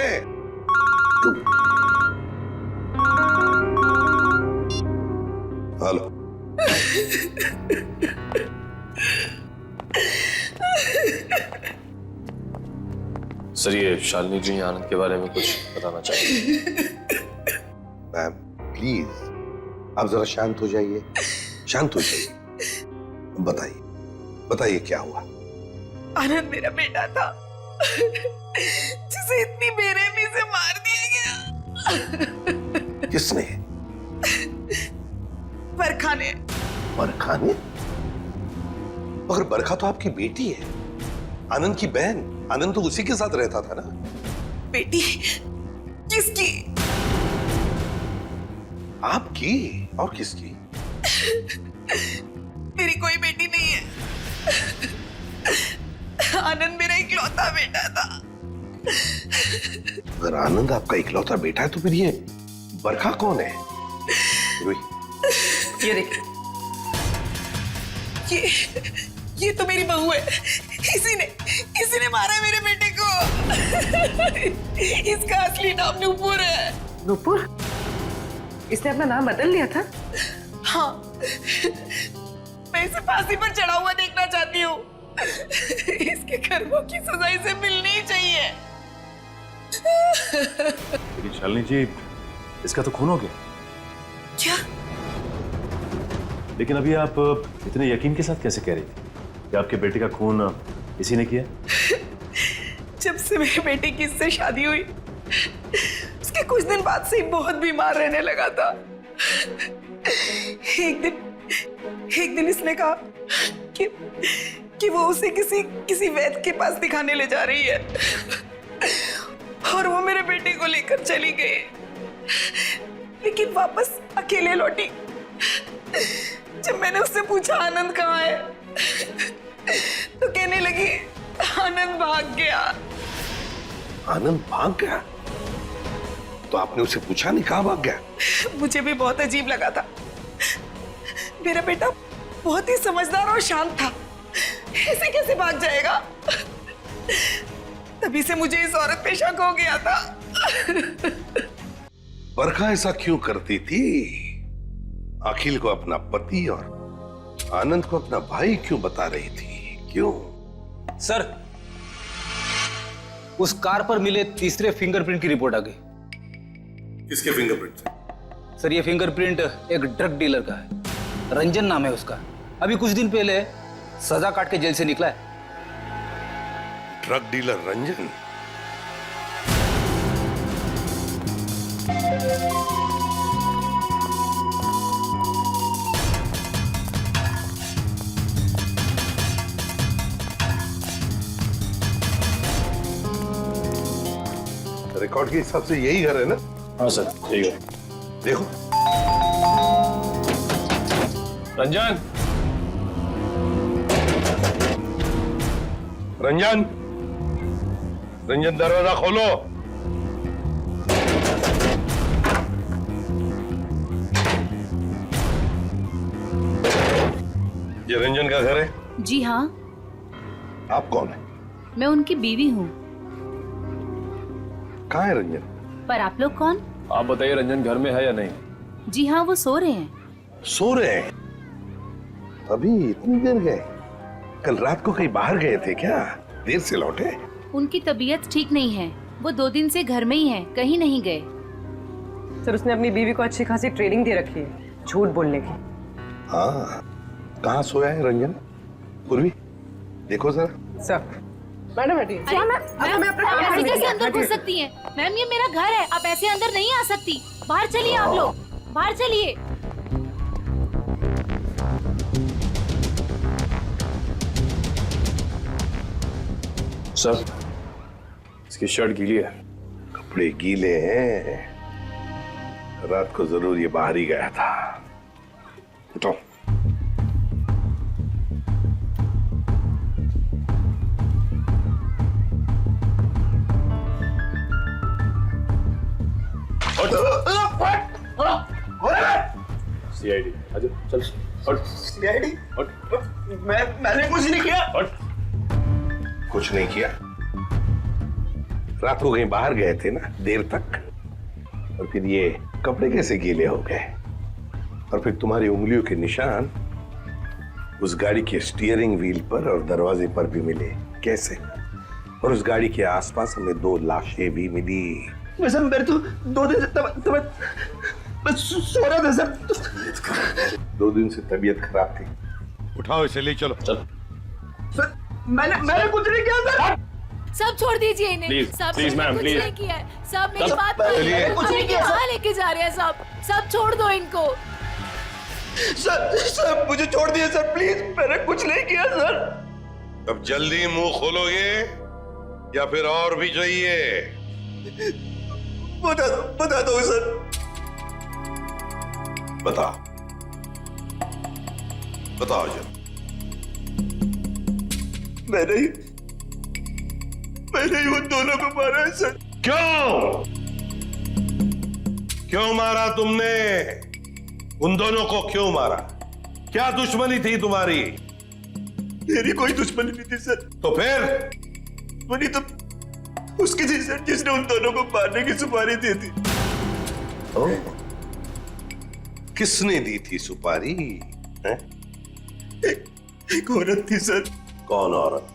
हेलो। सर ये शालिनी जी आनंद के बारे में कुछ बताना चाहिए। मैम प्लीज आप जरा शांत हो जाइए, शांत हो जाइए। बताइए बताइए क्या हुआ? आनंद मेरा बेटा था जिसे इतनी बेरहमी से मार दिया गया। किसने? बरखा ने। बरखा ने? मगर बरखा तो आपकी बेटी है, आनंद की बहन। आनंद तो उसी के साथ रहता था ना। बेटी किसकी? आपकी और किसकी? मेरी कोई बेटी नहीं है। आनंद मेरा इकलौता बेटा था। अगर आनंद आपका इकलौता बेटा है तो फिर ये बरखा कौन है? ये देख, ये तो मेरी बहू है। इसी ने मारा है मेरे बेटे को। इसका असली नाम नूपुर है। नूपुर? इसने अपना नाम बदल लिया था? हाँ, मैं इसे फांसी पर चढ़ा हुआ देखना चाहती हूँ। इसके कर्मों की सजा इसे मिलनी ही चाहिए। लेकिन शालिनी जी इसका तो खून हो गया। क्या? लेकिन अभी आप इतने यकीन के साथ कैसे कह रही थी कि आपके बेटे का खून इसी ने किया? जब से मेरे बेटे की इससे शादी हुई उसके कुछ दिन बाद से ही बहुत बीमार रहने लगा था। एक दिन इसने कहा कि वो उसे किसी वैद्य के पास दिखाने ले जा रही है और वो मेरे बेटे को लेकर चली गई, लेकिन वापस अकेले लौटी। जब मैंने उससे पूछा आनंद कहाँ है तो कहने लगी आनंद भाग गया। आनंद भाग गया? तो आपने उसे पूछा नहीं कहाँ भाग गया? मुझे भी बहुत अजीब लगा था। मेरा बेटा बहुत ही समझदार और शांत था, ऐसे कैसे भाग जाएगा? तभी से मुझे इस औरत पे शक हो गया था। बरखा ऐसा क्यों करती थी? अखिल को अपना पति और आनंद को अपना भाई क्यों बता रही थी? क्यों? सर उस कार पर मिले तीसरे फिंगरप्रिंट की रिपोर्ट आ गई। किसके फिंगरप्रिंट? सर ये फिंगरप्रिंट एक ड्रग डीलर का है, रंजन नाम है उसका। अभी कुछ दिन पहले सजा काट के जेल से निकला है। Drug dealer Ranjan? रिकॉर्ड के हिसाब से यही घर है ना? हाँ सर यही है। देखो रंजन, रंजन, रंजन दरवाजा खोलो। ये रंजन का घर है? जी हाँ। आप कौन है? मैं उनकी बीवी हूँ। कहाँ है रंजन? पर आप लोग कौन? आप बताइए रंजन घर में है या नहीं? जी हाँ, वो सो रहे हैं। सो रहे हैं? अभी इतनी देर गए? कल रात को कहीं बाहर गए थे क्या? देर से लौटे? उनकी तबीयत ठीक नहीं है, वो 2 दिन से घर में ही हैं, कहीं नहीं गए। सर उसने अपनी बीवी को अच्छी खासी ट्रेनिंग दे रखी है झूठ बोलने की। हाँ, कहाँ सोया है रंजन? पूर्वी देखो जरा। सर मैडम बैठिए। आप ऐसे कैसे अंदर घुस सकती हैं? मैम ये मेरा घर है, आप ऐसे अंदर नहीं आ सकती। बाहर चलिए आप लोग, बाहर चलिए। सर, इसकी शर्ट गीली है। कपड़े गीले हैं, रात को जरूर ये बाहर ही गया था। उठो। सीआईडी, आजा, चल। सीआईडी? मैंने कुछ नहीं किया। कुछ नहीं किया? रात को कहीं बाहर गए थे ना देर तक, और फिर ये कपड़े कैसे गीले हो गए? और फिर तुम्हारी उंगलियों के निशान उस गाड़ी के स्टीयरिंग व्हील पर और दरवाजे पर भी मिले, कैसे? और उस गाड़ी के आसपास हमें 2 लाशें भी मिली। वैसे मेरे तो 2 दिन से मैं सो रहा था सर। 2 दिन से तबीयत खराब थी। उठाओ इसे, ले चलो। चल। सर मैंने कुछ नहीं किया सर। सब छोड़ दीजिए इन्हें। Please, सब please, ma'am, कुछ please. नहीं किया है। सब मेरी सब- बात चलिए। कुछ नहीं किया। कहाँ लेके जा रहे हैं सब छोड़ दो इनको। सर मुझे छोड़ दिए सर, प्लीज। मैंने कुछ नहीं किया सर। अब जल्दी मुंह खोलोगे या फिर और भी चाहिए? बता दो सर। बताओ जल्दी। मैंने ही उन दोनों को मारा है सर। क्यों मारा तुमने? उन दोनों को क्यों मारा? क्या दुश्मनी थी तुम्हारी? मेरी कोई दुश्मनी नहीं थी सर। तो फिर? दुश्मनी तो उसकी थी सर, जिसने उन दोनों को मारने की सुपारी दी थी। किसने दी थी सुपारी? एक औरत थी सर। कौन औरत?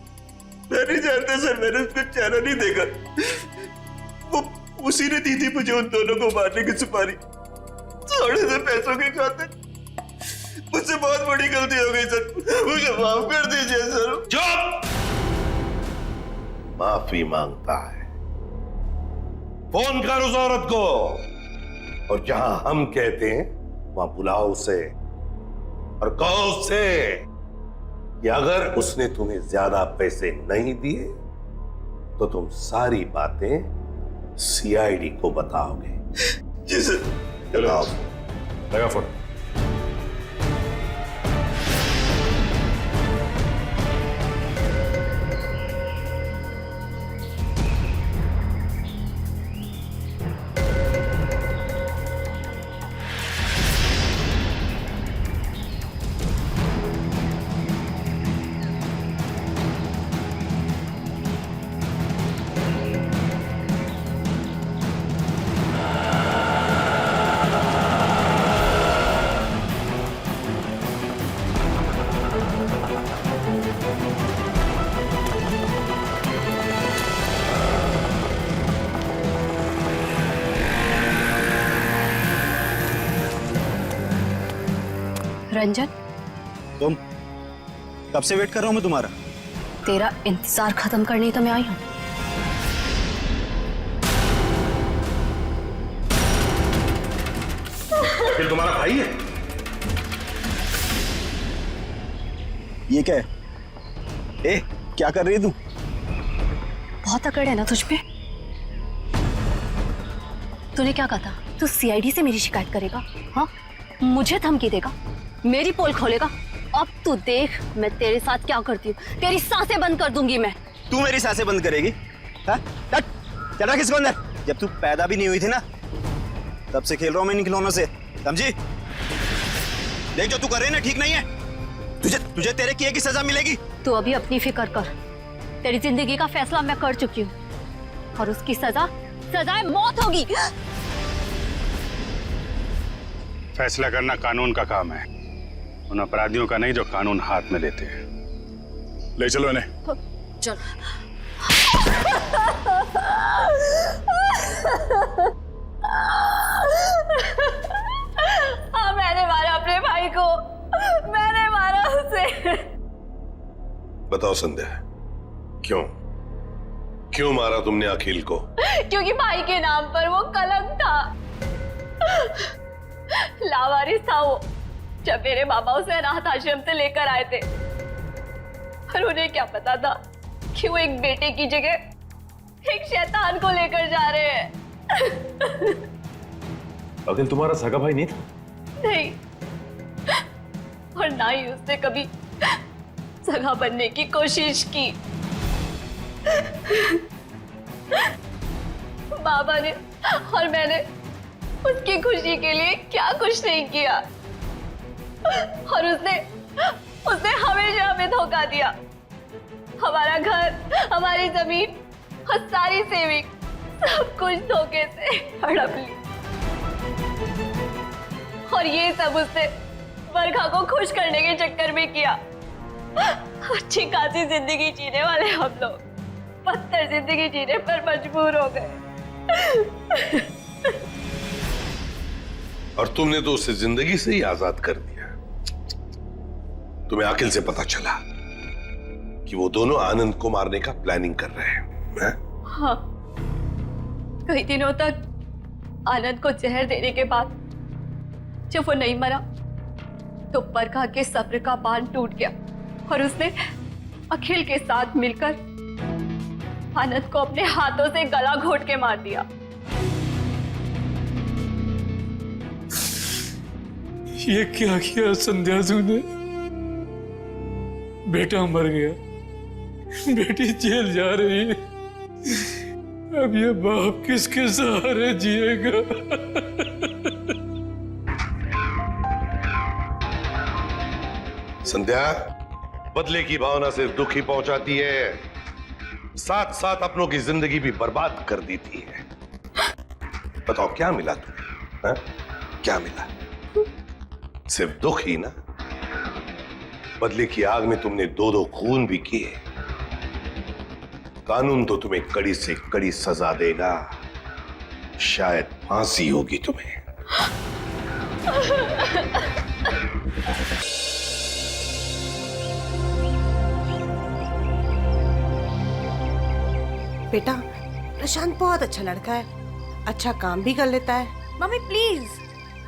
मैं नहीं जानता सर, मैंने उसका चेहरा नहीं देखा। वो उसी ने दी थी मुझे उन दोनों को मारने की सुपारी, थोड़े से पैसों के खातिर। मुझसे बहुत बड़ी गलती हो गई सर, मुझे माफ कर दीजिए सर। चुप! माफी मांगता है? फोन कर उस औरत को, और जहां हम कहते हैं वहां बुलाओ उसे, और कहो उससे कि अगर उसने तुम्हें ज्यादा पैसे नहीं दिए तो तुम सारी बातें सीआईडी को बताओगे। जी सर। चलो लगा फोन। रंजन, तुम कब से वेट कर रहा हूं मैं तुम्हारा। तेरा इंतजार खत्म करने तो मैं आई हूँ। फिर तुम्हारा भाई है? ये क्या है? ए, क्या कर रही है तू? बहुत अकड़ है ना तुझ पे। तूने क्या कहा था? तू सीआईडी से मेरी शिकायत करेगा? हाँ, मुझे धमकी देगा, मेरी पोल खोलेगा। अब तू देख मैं तेरे साथ क्या करती हूँ। तेरी सांसें बंद कर दूंगी मैं। तू मेरी सांसें बंद करेगी? हाँ? चला किसको अंदर? जब तू पैदा भी नहीं हुई थी ना, तब से खेल रहा हूं मैं इन खिलौनों से, समझी? देख जो तू कर रही है ना, ठीक नहीं है। तुझे तेरे किए की सजा मिलेगी। तू अभी अपनी फिक्र कर। तेरी जिंदगी का फैसला मैं कर चुकी हूँ, और उसकी सजा मौत होगी। फैसला करना कानून का काम है, उन अपराधियों का नहीं जो कानून हाथ में लेते हैं। ले चलो इन्हें। चल। हाँ, मैंने मारा अपने भाई को, मैंने मारा उसे। बताओ संध्या, क्यों? क्यों मारा तुमने अखिल को? क्योंकि भाई के नाम पर वो कलंक था। लावारिस था वो जब मेरे मामा उसे अनाथ आश्रम से लेकर आए थे। पर उन्हें क्या पता था कि वो एक बेटे की जगह एक शैतान को लेकर जा रहे हैं। अखिल तुम्हारा सगा भाई नहीं था? नहीं, और ना ही उसने कभी सगा बनने की कोशिश की। बाबा ने और मैंने उसकी खुशी के लिए क्या कुछ नहीं किया, और उसने हमेशा हमें धोखा दिया। हमारा घर, हमारी जमीन और सारी सेविंग सब कुछ धोखे से हड़प ली, और ये सब उसने बरखा को खुश करने के चक्कर में किया। अच्छी खासी जिंदगी जीने वाले हम लोग बदतर जिंदगी जीने पर मजबूर हो गए। और तुमने तो उसे जिंदगी से ही आजाद कर दिया। तुम्हें अखिल से पता चला कि वो दोनों आनंद को मारने का प्लानिंग कर रहे हैं? हाँ, कई दिनों तक आनंद को जहर देने के बाद जब वो नहीं मरा तो बरखा के सब्र का बांध टूट गया, और उसने अखिल के साथ मिलकर आनंद को अपने हाथों से गला घोट के मार दिया। ये क्या किया संध्या तूने? बेटा मर गया, बेटी जेल जा रही है, अब ये बाप किसके सहारे जिएगा? संध्या, बदले की भावना सिर्फ दुख ही पहुंचाती है, साथ साथ अपनों की जिंदगी भी बर्बाद कर देती है। बताओ क्या मिला तुम्हें? हा? क्या मिला? सिर्फ दुख ही ना? बदले की आग में तुमने दो दो खून भी किए। कानून तो तुम्हें कड़ी से कड़ी सजा देगा, शायद फांसी होगी तुम्हें। बेटा, प्रशांत बहुत अच्छा लड़का है, अच्छा काम भी कर लेता है। मम्मी प्लीज,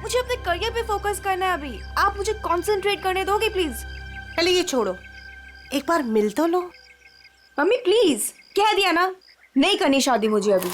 मुझे अपने करियर पे फोकस करना है अभी। आप मुझे कंसंट्रेट करने दोगे प्लीज? पहले ये छोड़ो, एक बार मिल तो लो। मम्मी प्लीज, कह दिया ना, नहीं करनी शादी मुझे अभी।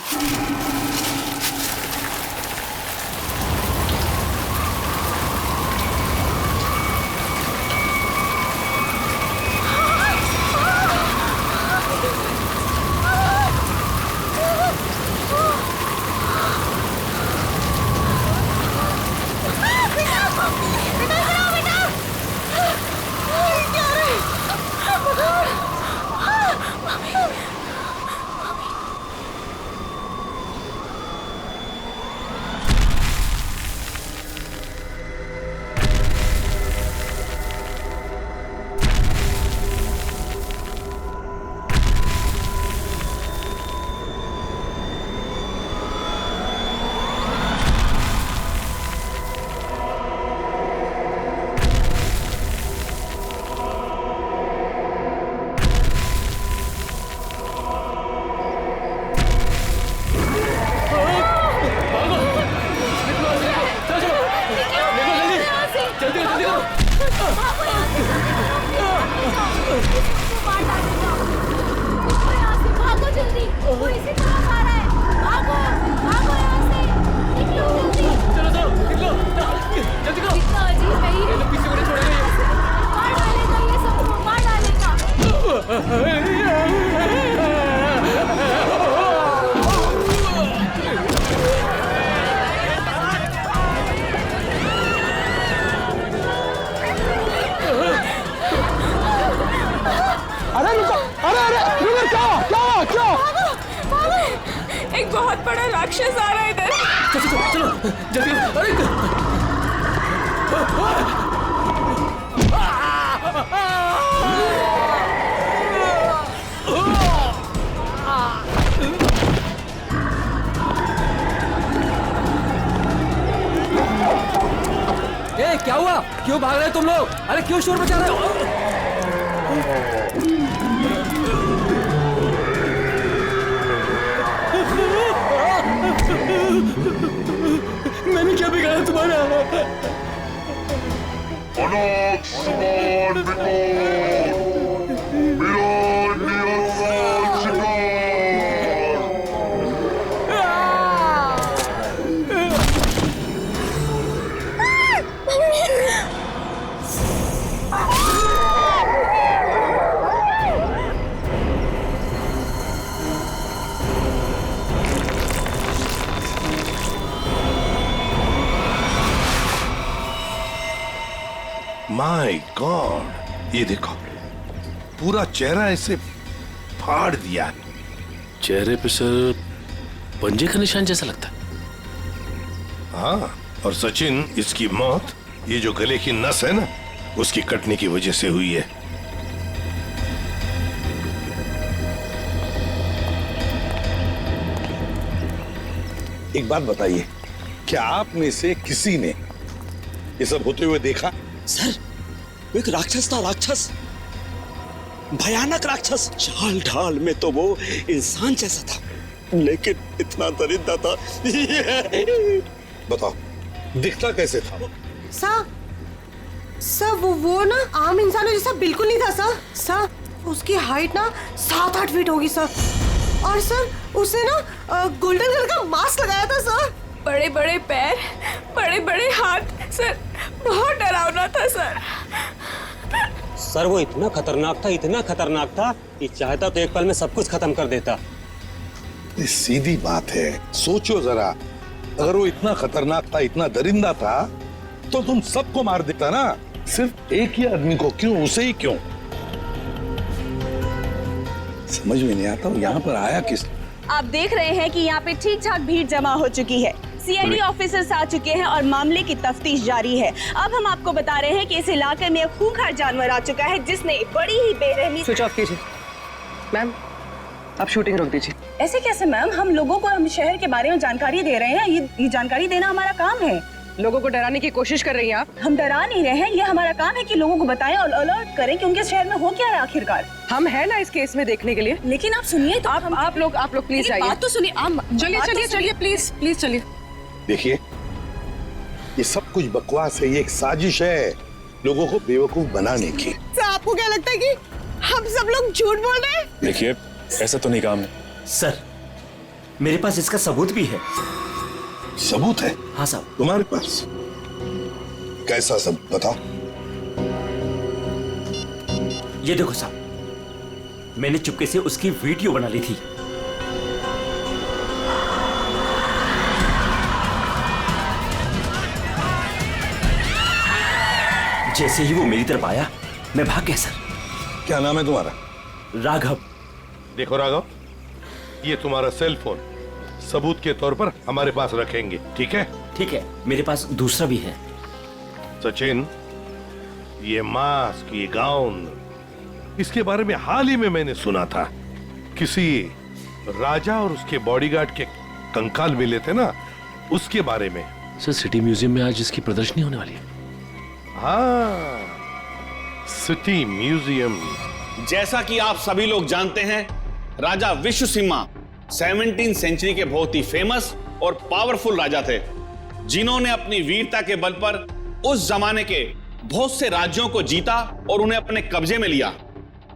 एक बहुत बड़ा राक्षस आ रहा है इधर। चलो चलो जल्दी। ए, क्या हुआ? क्यों भाग रहे हो तुम लोग? अरे क्यों शोर मचा रहे हो? ठिकाना तुम्हारा। माय गॉड, ये देखो पूरा चेहरा ऐसे फाड़ दिया। चेहरे पे सर पंजे का निशान जैसा लगता है। हाँ, और सचिन, इसकी मौत ये जो गले की नस है ना, उसकी कटने की वजह से हुई है। एक बात बताइए, क्या आप में से किसी ने ये सब होते हुए देखा? सर, वो एक राक्षस था, राक्षस, भयानक राक्षस। चाल ढाल में तो वो इंसान जैसा था, लेकिन इतना दरिद्र था। बताओ, दिखता कैसे था? सर वो ना आम इंसानों जैसा बिल्कुल नहीं था सर। उसकी हाइट ना 7-8 फीट होगी सर। और सर उसने ना गोल्डन कलर का मास्क लगाया था सर। बड़े बड़े पैर, बड़े बड़े हाथ सर, बहुत डरावना था सर। सर वो इतना खतरनाक था कि चाहता तो एक पल में सब कुछ खत्म कर देता। ये सीधी बात है, सोचो जरा, अगर वो इतना खतरनाक था, इतना दरिंदा था, तो तुम सबको मार देता ना, सिर्फ एक ही आदमी को क्यों, उसे ही क्यों? समझ में नहीं आता यहाँ पर आया किस। आप देख रहे हैं कि यहाँ पे ठीक ठाक भीड़ जमा हो चुकी है। सीआईडी ऑफिसर्स आ चुके हैं और मामले की तफ्तीश जारी है। अब हम आपको बता रहे हैं कि इस इलाके में एक खूंखार जानवर आ चुका है जिसने बड़ी ही बेरहमी। स्विच ऑफ कीजिए मैम, आप शूटिंग रोक दीजिए। ऐसे कैसे मैम? हम लोगों को हम शहर के बारे में जानकारी दे रहे हैं, ये जानकारी देना हमारा काम है। लोगों को डराने की कोशिश कर रही हैं आप। हम डरा नहीं रहे हैं, ये हमारा काम है कि लोगों को बताएं और अलर्ट करें कि उनके शहर में हो क्या है आखिरकार। हम हैं ना इस केस में देखने के लिए। लेकिन आप सुनिए तो, आप लोग प्लीज आइए। बात तो सुनिए। चलिए प्लीज चलिए। देखिए, ये सब कुछ बकवास है, ये एक साजिश है लोगों को बेवकूफ बनाने की। सर आपको क्या लगता है कि हम सब लोग झूठ बोल रहे हैं? देखिए, ऐसा तो नहीं काम है। सर, मेरे पास इसका सबूत भी है। सबूत है? हाँ साहब। तुम्हारे पास कैसा सबूत, बताओ। ये देखो साहब, मैंने चुपके से उसकी वीडियो बना ली थी। जैसे ही वो मेरी तरफ आया, मैं भाग गया सर। क्या नाम है तुम्हारा? राघव। देखो राघव, ये तुम्हारा सेल फोन सबूत के तौर पर हमारे पास रखेंगे, ठीक है? ठीक है, मेरे पास दूसरा भी है। सचिन, ये मास्क, ये गाउन, इसके बारे में हाल ही में मैंने सुना था। किसी राजा और उसके बॉडीगार्ड के कंकाल मिले थे ना, उसके बारे में। सर, सिटी म्यूजियम में आज इसकी प्रदर्शनी होने वाली है। हाँ, सिटी म्यूजियम। जैसा कि आप सभी लोग जानते हैं, राजा विश्वसिम्हा 17वीं सेंचुरी के बहुत ही फेमस और पावरफुल राजा थे, जिन्होंने अपनी वीरता के बल पर उस जमाने के बहुत से राज्यों को जीता और उन्हें अपने कब्जे में लिया।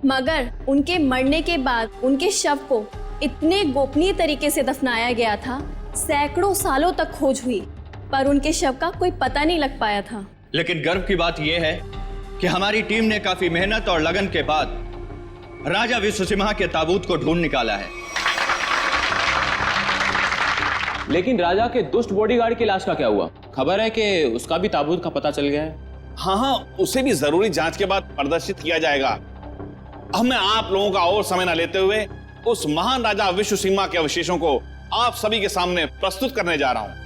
मगर उनके मरने के बाद उनके शव को इतने गोपनीय तरीके से दफनाया गया था, सैकड़ों सालों तक खोज हुई, पर उनके शव का कोई पता नहीं लग पाया था। लेकिन गर्व की बात यह है कि हमारी टीम ने काफी मेहनत और लगन के बाद राजा विश्वसिम्हा के ताबूत को ढूंढ निकाला है। लेकिन राजा के दुष्ट बॉडीगार्ड की लाश का क्या हुआ? खबर है कि उसका भी ताबूत का पता चल गया है। हाँ, उसे भी जरूरी जांच के बाद प्रदर्शित किया जाएगा। अब मैं आप लोगों का और समय न लेते हुए उस महान राजा विश्वसिम्हा के अवशेषों को आप सभी के सामने प्रस्तुत करने जा रहा हूं।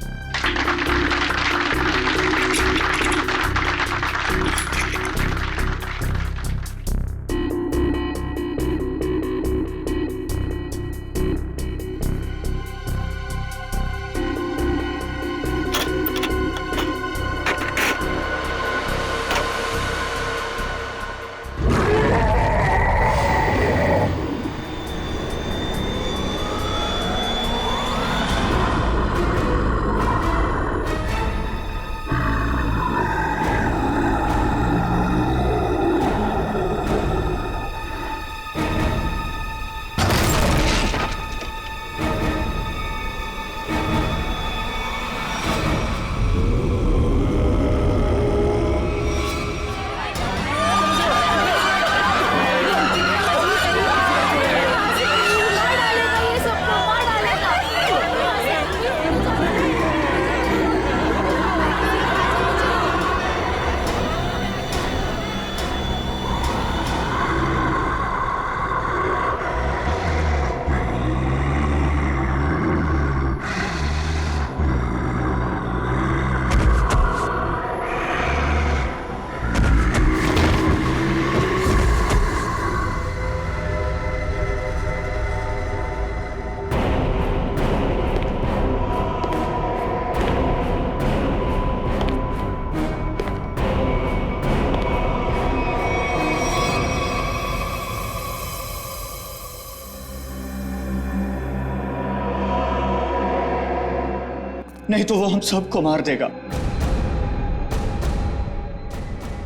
नहीं तो वो हम सबको मार देगा।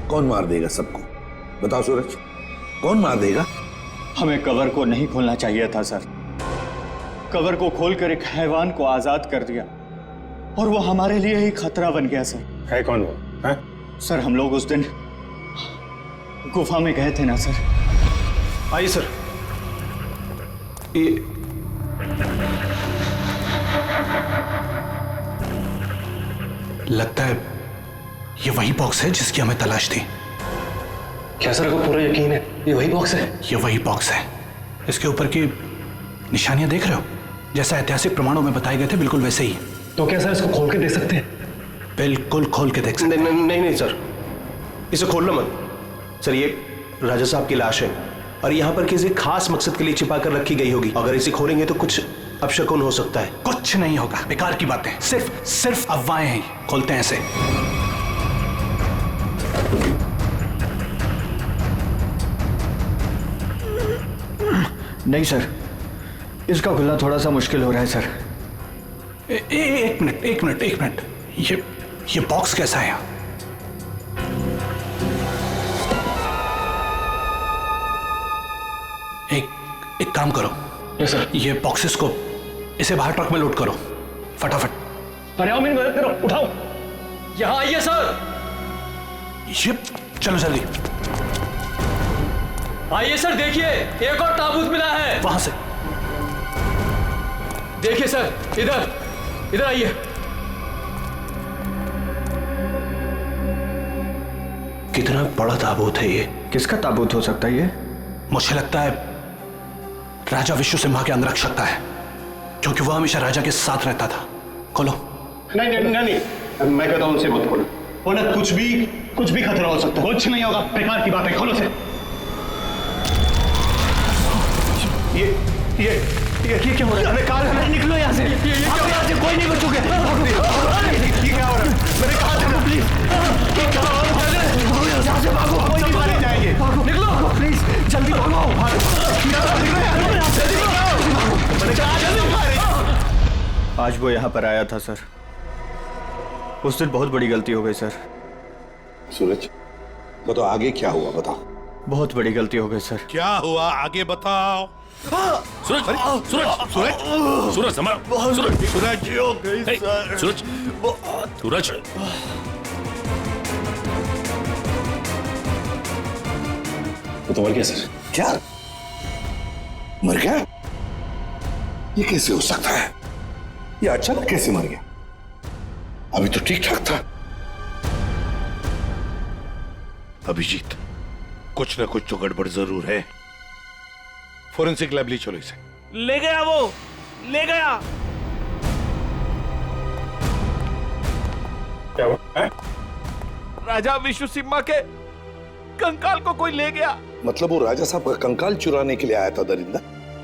कौन मार देगा सबको? बताओ सूरज, कौन मार देगा? हमें कवर को नहीं खोलना चाहिए था सर। कवर को खोलकर एक हैवान को आजाद कर दिया और वो हमारे लिए ही खतरा बन गया सर। है कौन वो? है? सर हम लोग उस दिन गुफा में गए थे ना सर। आइए सर। ये लगता है ये वही बॉक्स है जिसकी हमें तलाश थी। क्या सर को पूरा यकीन है ये वही बॉक्स है? ये वही बॉक्स है। इसके ऊपर की निशानियां देख रहे हो? जैसा ऐतिहासिक प्रमाणों में बताए गए थे बिल्कुल वैसे ही। तो क्या सर इसको खोल के देख सकते हैं? बिल्कुल खोल के देख सकते हैं। नहीं सर, इसे खोलना मत सर। ये राजा साहब की लाश है और यहाँ पर किसी खास मकसद के लिए छिपा कर रखी गई होगी। अगर इसे खोलेंगे तो कुछ अपशकुन हो सकता है। कुछ नहीं होगा, बेकार की बातें, सिर्फ अफवाहें हैं। खोलते हैं इसे। नहीं सर, इसका खुलना थोड़ा सा मुश्किल हो रहा है सर। एक मिनट। ये बॉक्स कैसा है? एक काम करो। Yes sir. ये बॉक्सेस को इसे बाहर ट्रक में लोड करो फटाफट। अरे आओ मेरी मदद करो, उठाओ। यहाँ आइए सर। ये चलो जल्दी। आइए सर, देखिए एक और ताबूत मिला है। वहां से देखिए सर, इधर आइए। कितना बड़ा ताबूत है ये? किसका ताबूत हो सकता है ये? मुझे लगता है राजा विश्व सिम्हा के अंगरक्षक का है, क्योंकि वो हमेशा राजा के साथ रहता था। खोलो। नहीं, मैं कहता हूं उनसे मत खोलो, वरना कुछ भी खतरा हो सकता है। कुछ नहीं होगा, बेकार की बात है। खोलो से। ये क्या हो रहा है? कार है, निकलो यहाँ से। यहाँ से कोई नहीं बचोगे। ये क्या हो रहा है? मैंने कहा था ना, प्लीज। ये क्या हो रहा है? यहाँ से भागो, कोई नहीं मारे जाएंगे। निकलो प्लीज, जल्दी भागो। आज वो यहाँ पर आया था सर। उस दिन बहुत बड़ी गलती हो गई सर। सूरज, बताओ आगे क्या हुआ? बताओ। बहुत बड़ी गलती हो गई सर। क्या हुआ आगे बताओ। सूरज, तो मर गया सर? क्या मर गया? ये कैसे हो सकता है? ये अचानक कैसे मर गया? अभी तो ठीक ठाक था। अभिजीत, कुछ ना कुछ तो गड़बड़ जरूर है। फोरेंसिक लैब ले चलो इसे। ले गया वो, ले गया। क्या हुआ? राजा विश्व सिम्हा के कंकाल को कोई ले गया। मतलब वो राजा साहब का कंकाल चुराने के लिए आया था दरिंदा?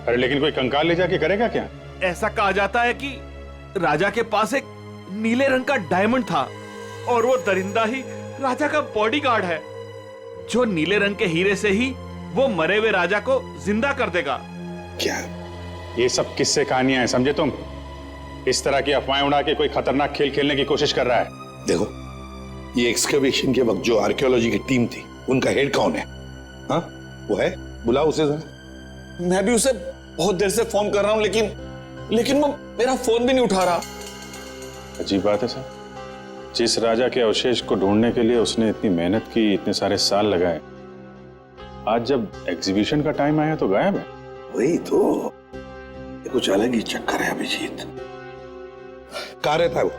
अरे लेकिन कोई कंकाल ले जाके करेगा क्या? ऐसा कहा जाता है कि राजा के पास एक नीले रंग का डायमंड था और वो दरिंदा ही राजा का बॉडीगार्ड है, जो नीले रंग के हीरे से ही वो मरे हुए राजा को जिंदा कर देगा। क्या? ये सब किस्से कहानियां हैं, समझे तुम? इस तरह की अफवाहें उड़ा के कोई खतरनाक खेल खेलने की कोशिश कर रहा है। देखो, ये एक्सकवेशन के वक्त जो आर्कियोलॉजी की टीम थी, उनका हेड कौन है? हाँ, वो है? बुलाओ उसे जरा। मैं भी उसे बहुत देर से फोन कर रहा हूं, लेकिन वो मेरा फोन भी नहीं उठा रहा। अजीब बात है सर, जिस राजा के अवशेष को ढूंढने के लिए उसने इतनी मेहनत की, इतने सारे साल लगाए, आज जब एग्जीबिशन का टाइम आया तो गायब है। वही तो, ये कुछ अलग ही चक्कर है अभिजीत। कहाँ रहता है वो?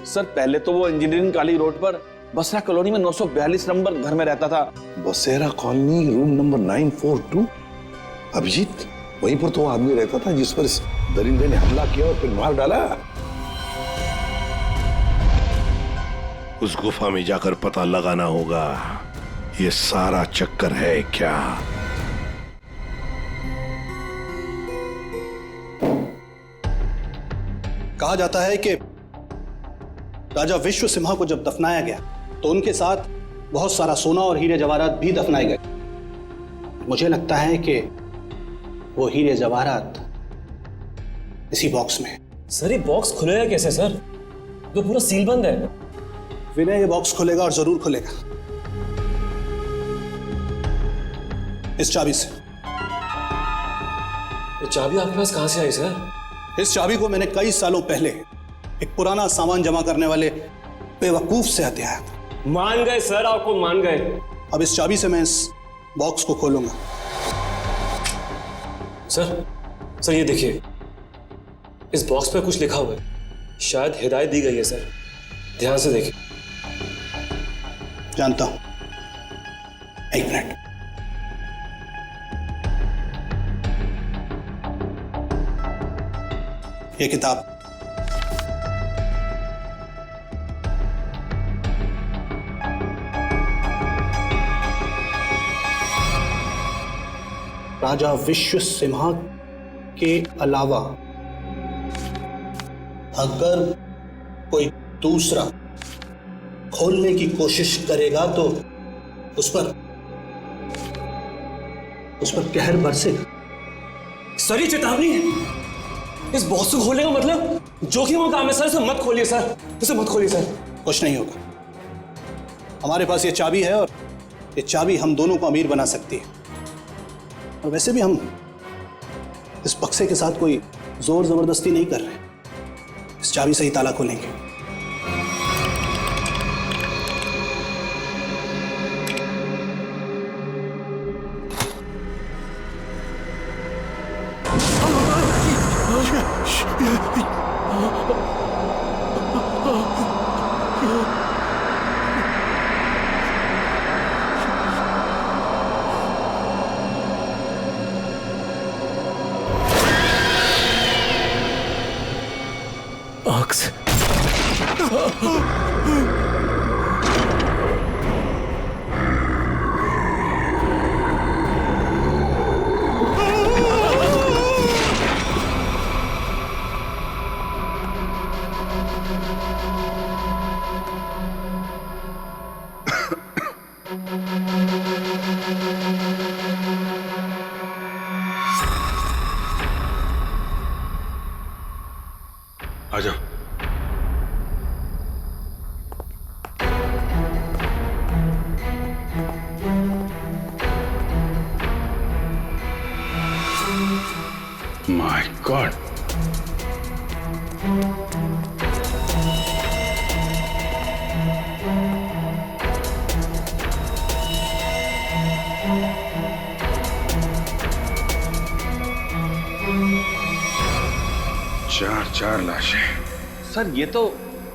सर पहले तो वो इंजीनियरिंग कॉलेज रोड पर बसरा कॉलोनी में 942 नंबर घर में रहता था। बसेरा कॉलोनी, रूम नंबर 942। अभिजीत, वहीं पर तो वो आदमी रहता था जिस पर इस दरिंदे ने हमला किया और फिर मार डाला। उस गुफा में जाकर पता लगाना होगा ये सारा चक्कर है क्या। कहा जाता है कि राजा विश्व सिम्हा को जब दफनाया गया तो उनके साथ बहुत सारा सोना और हीरे जवाहरात भी दफनाए गए। मुझे लगता है कि वो हीरे जवाहरात इसी बॉक्स में। सर ये बॉक्स खुलेगा कैसे सर? जो पूरा सील बंद है। विनय ये बॉक्स खोलेगा और जरूर खोलेगा इस चाबी से। ये चाबी आपके पास कहां से आई सर? इस चाबी को मैंने कई सालों पहले एक पुराना सामान जमा करने वाले बेवकूफ से हथिया था। मान गए सर, आपको मान गए। अब इस चाबी से मैं इस बॉक्स को खोलूंगा। सर ये देखिए, इस बॉक्स पे कुछ लिखा हुआ है, शायद हिदायत दी गई है सर, ध्यान से देखिए। जानता हूं, एक मिनट। ये किताब राजा विश्व सिम्हा के अलावा अगर कोई दूसरा खोलने की कोशिश करेगा तो उस पर कहर बरसेगा। सर ये चेतावनी है। इस बॉक्स को खोलने का मतलब जोखिम का काम है सर। इसे मत खोलिए सर, इसे मत खोलिए सर। कुछ नहीं होगा। हमारे पास ये चाबी है और ये चाबी हम दोनों को अमीर बना सकती है। और वैसे भी हम इस बक्से के साथ कोई जोर जबरदस्ती नहीं कर रहे। इस चाबी से ही ताला खोलेंगे। आजा। माय गॉड, चार लाशें। सर ये तो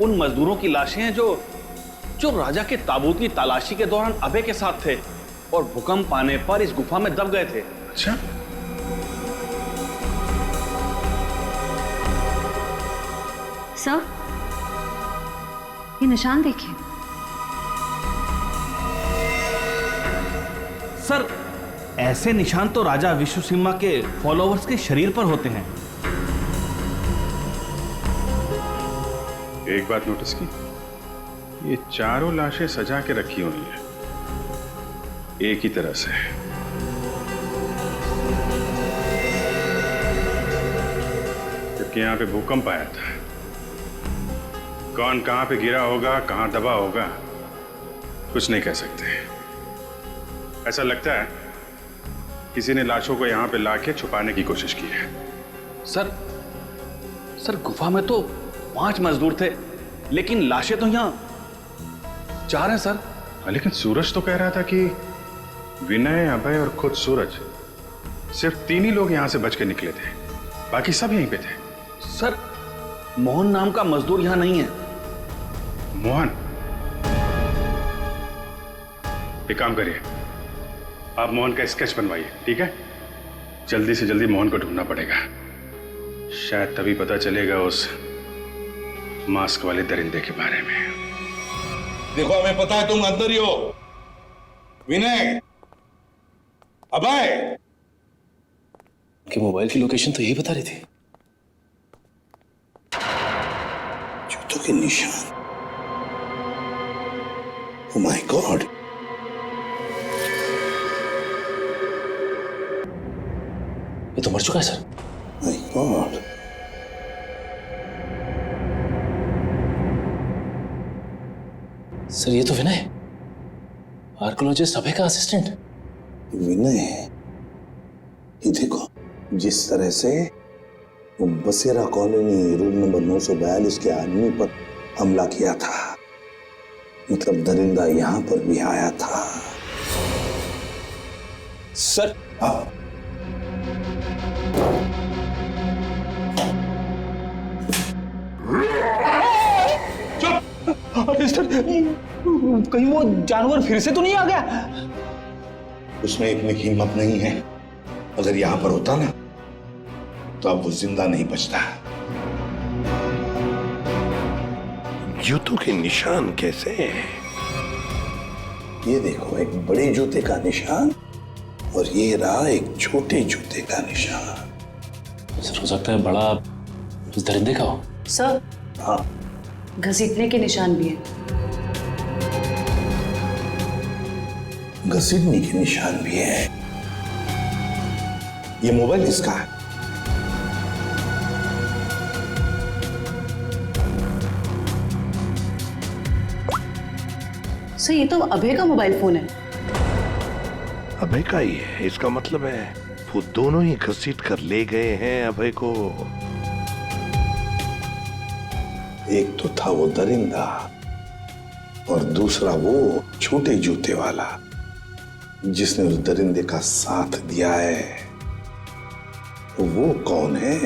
उन मजदूरों की लाशें हैं जो राजा के ताबूत की तलाशी के दौरान अभय के साथ थे और भूकंप आने पर इस गुफा में दब गए थे। अच्छा, सर ये निशान देखिए। सर ऐसे निशान तो राजा विश्व सिम्हा के फॉलोअर्स के शरीर पर होते हैं। एक बात नोटिस की, ये चारों लाशें सजा के रखी हुई हैं एक ही तरह से। क्योंकि यहां पे भूकंप आया था। कौन कहां पे गिरा होगा, कहां दबा होगा, कुछ नहीं कह सकते। ऐसा लगता है किसी ने लाशों को यहां पे लाके छुपाने की कोशिश की है। सर गुफा में तो 5 मजदूर थे, लेकिन लाशें तो यहां 4 हैं सर। लेकिन सूरज तो कह रहा था कि विनय, अभय और खुद सूरज, सिर्फ 3 ही लोग यहां से बच के निकले थे, बाकी सब यहीं पे थे। सर मोहन नाम का मजदूर यहां नहीं है। मोहन? एक काम करिए, आप मोहन का स्केच बनवाइए, ठीक है? जल्दी से जल्दी मोहन को ढूंढना पड़ेगा। शायद तभी पता चलेगा उस मास्क वाले दरिंदे के बारे में। देखो, हमें पता है तुम अंदर ही हो। विनय, अभय, कि मोबाइल की लोकेशन तो यही बता रही थी। जूतों के निशान। ओह माय गॉड, ये तो मर चुका है सर। My God. सर ये तो विनय, आर्कोलॉजिस्ट अभय का असिस्टेंट। विनय, ये देखो जिस तरह से वो बसेरा कॉलोनी रूम नंबर 942 के आदमी पर हमला किया था, मतलब दरिंदा यहां पर भी आया था। सर कहीं वो जानवर फिर से तो नहीं आ गया? उसमें इतनी हिम्मत नहीं है, अगर यहां पर होता ना तो अब वो जिंदा नहीं बचता। जूतों के निशान कैसे हैं? ये देखो, एक बड़े जूते का निशान और ये रहा एक छोटे जूते का निशान। सर हो सकता है बड़ा उस दरिंदे का हो। सर, हाँ, घसीटने के निशान भी है। घसीटने के निशान भी है। ये मोबाइल किसका है? सर, ये तो अभय का मोबाइल फोन है। अभय का ही है, इसका मतलब है वो दोनों ही घसीट कर ले गए हैं अभय को। एक तो था वो दरिंदा और दूसरा वो छोटे जूते वाला जिसने उस दरिंदे का साथ दिया है। वो कौन है?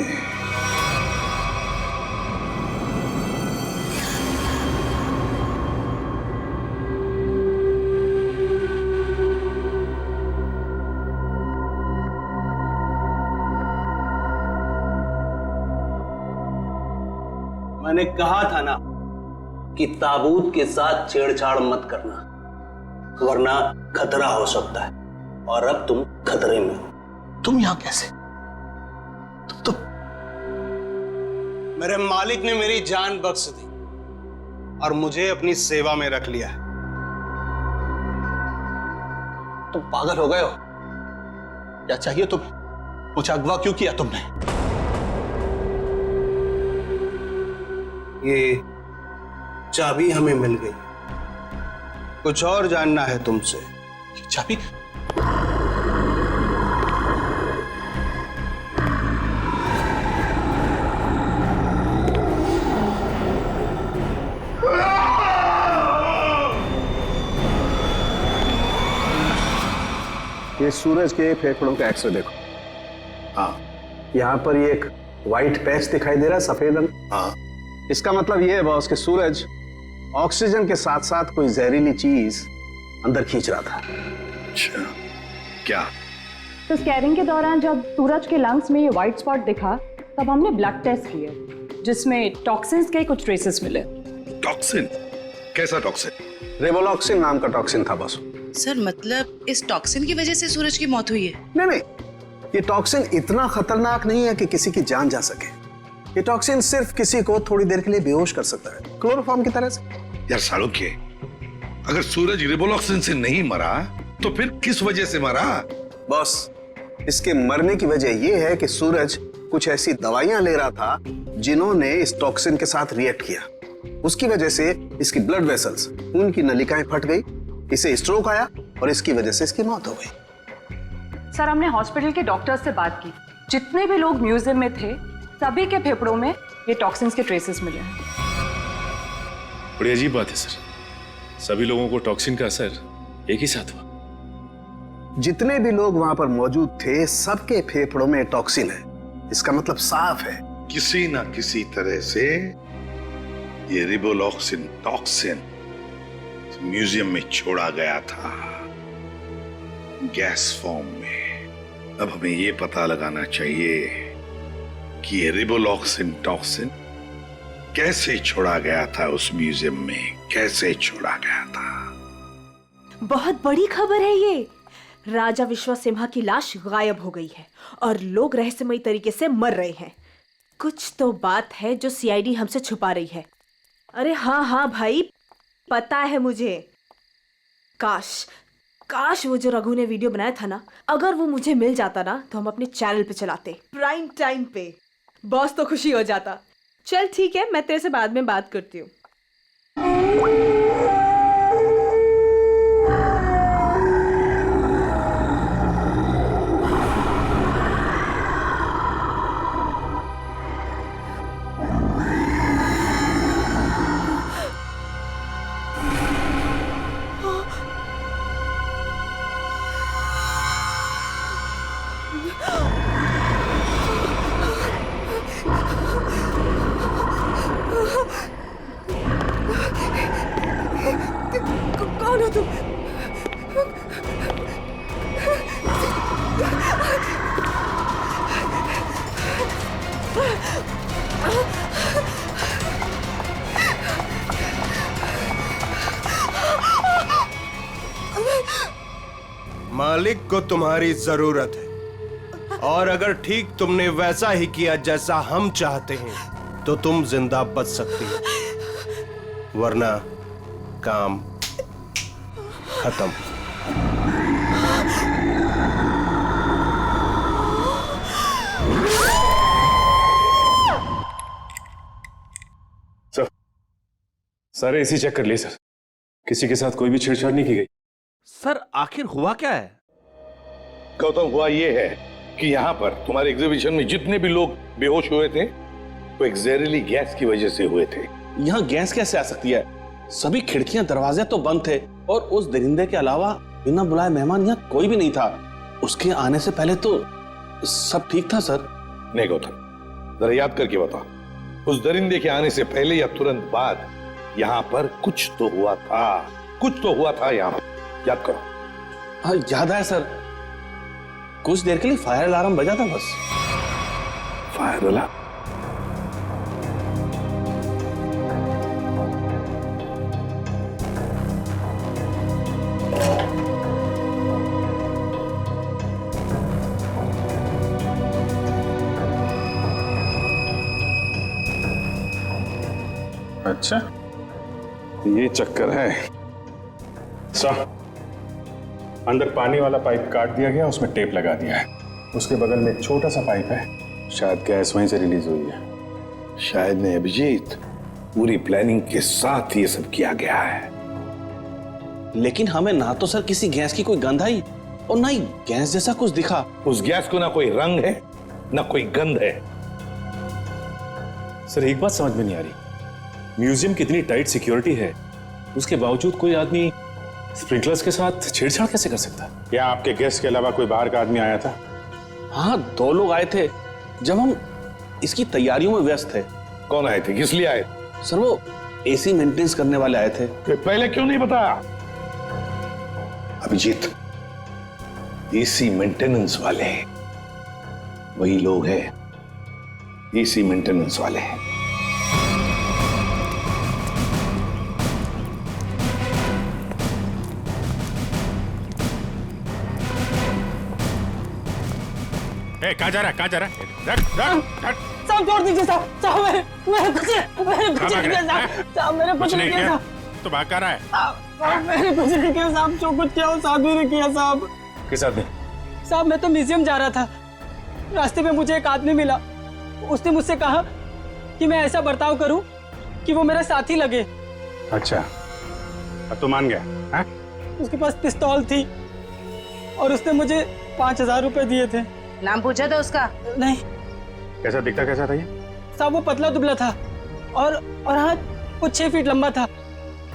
मैंने कहा था ना कि ताबूत के साथ छेड़छाड़ मत करना, वरना खतरा हो सकता है। और अब तुम खतरे में हो। तुम यहां कैसे? तुम मेरे मालिक ने मेरी जान बख्श दी और मुझे अपनी सेवा में रख लिया है। तुम पागल हो गए हो? क्या चाहिए तुम्हें? मुझे अगवा क्यों किया तुमने? ये चाबी हमें मिल गई, कुछ और जानना है तुमसे। चाबी? ये सूरज के फेफड़ों का एक्सरे देखो। हाँ, यहाँ पर ये एक व्हाइट पैच दिखाई दे रहा है, सफेद रंग। हाँ, इसका मतलब ये है बॉस कि सूरज ऑक्सीजन के साथ साथ कोई जहरीली चीज अंदर खींच रहा था। अच्छा, क्या? तो स्कैनिंग के दौरान जब सूरज के लंग्स में ये व्हाइट स्पॉट दिखा, तब हमने ब्लड टेस्ट किए जिसमें टॉक्सिन्स के कुछ ट्रेसेस मिले। टॉक्सिन? कैसा टॉक्सिन? रेवोलॉक्सिन नाम का टॉक्सिन था बॉस। सर, मतलब इस टॉक्सिन की वजह से सूरज की मौत हुई है? नहीं, ये टॉक्सिन इतना खतरनाक नहीं है कि किसी की जान जा सके। ये टॉक्सिन सिर्फ किसी को थोड़ी देर के लिए बेहोश कर सकता है, क्लोरोफॉर्म की तरह से। यार सालोके, अगर सूरज रिवोलॉक्सिन से नहीं मरा तो फिर किस वजह से मरा? बॉस, इसके मरने की वजह यह है कि सूरज कुछ ऐसी दवाइयां ले रहा था जिन्होंने इस टॉक्सिन के साथ रिएक्ट किया। उसकी वजह से इसकी ब्लड वेसल्स, खून की नलिकाएं फट गई, इसे स्ट्रोक आया और इसकी वजह से इसकी मौत हो गई। सर, हमने हॉस्पिटल के डॉक्टर्स से बात की, जितने भी लोग म्यूजियम में थे सभी के फेफड़ों में ये टॉक्सिन्स के ट्रेसेस मिले हैं। बड़ी अजीब बात है सर, सभी लोगों को टॉक्सिन का असर एक ही साथ हुआ। जितने भी लोग वहां पर मौजूद थे सबके फेफड़ों में टॉक्सिन है। इसका मतलब साफ है, किसी ना किसी तरह से ये रिवोलॉक्सिन टॉक्सिन म्यूजियम में छोड़ा गया था, गैस फॉर्म में। अब हमें ये पता लगाना चाहिए कि ये रिवोलॉक्सिन टॉक्सिन कैसे छोड़ा गया था उस म्यूजियम में, कैसे छोड़ा गया था। बहुत बड़ी खबर है ये। राजा विश्वसिम्हा की लाश गायब हो गई है और लोग रहस्यमयी तरीके से मर रहे हैं। कुछ तो बात है जो सीआईडी हमसे छुपा रही है। अरे हाँ हाँ भाई, पता है मुझे। काश वो जो रघु ने वीडियो बनाया था ना, अगर वो मुझे मिल जाता ना तो हम अपने चैनल पे चलाते, प्राइम टाइम पे। बॉस तो खुशी हो जाता। चल ठीक है, मैं तेरे से बाद में बात करती हूँ। हो तुम? मालिक को तुम्हारी जरूरत है, और अगर ठीक तुमने वैसा ही किया जैसा हम चाहते हैं तो तुम जिंदा बच सकती हो, वरना काम खत्म। सर एसी चेक कर लिए सर, किसी के साथ कोई भी छेड़छाड़ नहीं की गई। सर आखिर हुआ क्या है? गौतम, हुआ ये है कि यहाँ पर तुम्हारे एग्जीबिशन में जितने भी लोग बेहोश हुए थे वो एक जहरीली गैस की वजह से हुए थे। यहाँ गैस कैसे आ सकती है? सभी खिड़कियां दरवाजे तो बंद थे और उस दरिंदे के अलावा बिना बुलाए मेहमान यहाँ कोई भी नहीं था। उसके आने से पहले तो सब ठीक था सर। नहीं गौतम, जरा याद करके बताओ, उस दरिंदे के आने से पहले या तुरंत बाद यहाँ पर कुछ तो हुआ था, कुछ तो हुआ था यहाँ पर। याद करो। हाँ याद है सर, कुछ देर के लिए फायर अलार्म बजा था बस। Fire alarm? अच्छा, ये चक्कर है। सर, अंदर पानी वाला पाइप काट दिया गया, उसमें टेप लगा दिया है। उसके बगल में एक छोटा सा पाइप है, शायद गैस वहीं से रिलीज हुई है। शायद नहीं अभिजीत, पूरी प्लानिंग के साथ ये सब किया गया है। लेकिन हमें ना तो सर किसी गैस की कोई गंध आई और ना ही गैस जैसा कुछ दिखा। उस गैस को ना कोई रंग है ना कोई गंध है। सर एक बात समझ में नहीं आ रही, म्यूजियम की इतनी टाइट सिक्योरिटी है, उसके बावजूद कोई आदमी स्प्रिंकलर्स के साथ छेड़छाड़ कैसे कर सकता है? क्या आपके गेस्ट के अलावा कोई बाहर का आदमी आया था? हाँ 2 लोग आए थे जब हम इसकी तैयारियों में व्यस्त थे। कौन आए थे, किस लिए आए? सर वो एसी मेंटेनेंस करने वाले आए थे। पहले क्यों नहीं बताया? अभिजीत, एसी मेंटेनेंस वाले वही लोग हैं, एसी मेंटेनेंस वाले हैं। कहाँ जा रहा है, कहाँ जा रहा है? रख, रख, रख। साहब छोड़ दीजिए साहब, साहब मैंने कुछ नहीं किया साहब, साहब मैंने कुछ नहीं किया साहब। तो भाग कर रहा है? साहब मैंने कुछ नहीं किया साहब, जो कुछ किया वो साहब ने किया साहब। किस आदमी? साहब मैं तो म्यूजियम जा रहा था, रास्ते में मुझे एक आदमी मिला, उसने मुझसे कहा कि मैं ऐसा बर्ताव करूं कि वो मेरा साथी लगे। अच्छा, अब तो मान गया? हाँ? उसके पास पिस्तौल थी और उसने मुझे 5000 रुपए दिए थे। नाम पूछा था उसका? नहीं। कैसा दिखता कैसा था ये? साहब वो पतला दुबला था और हाँ वो 6 फीट लंबा था।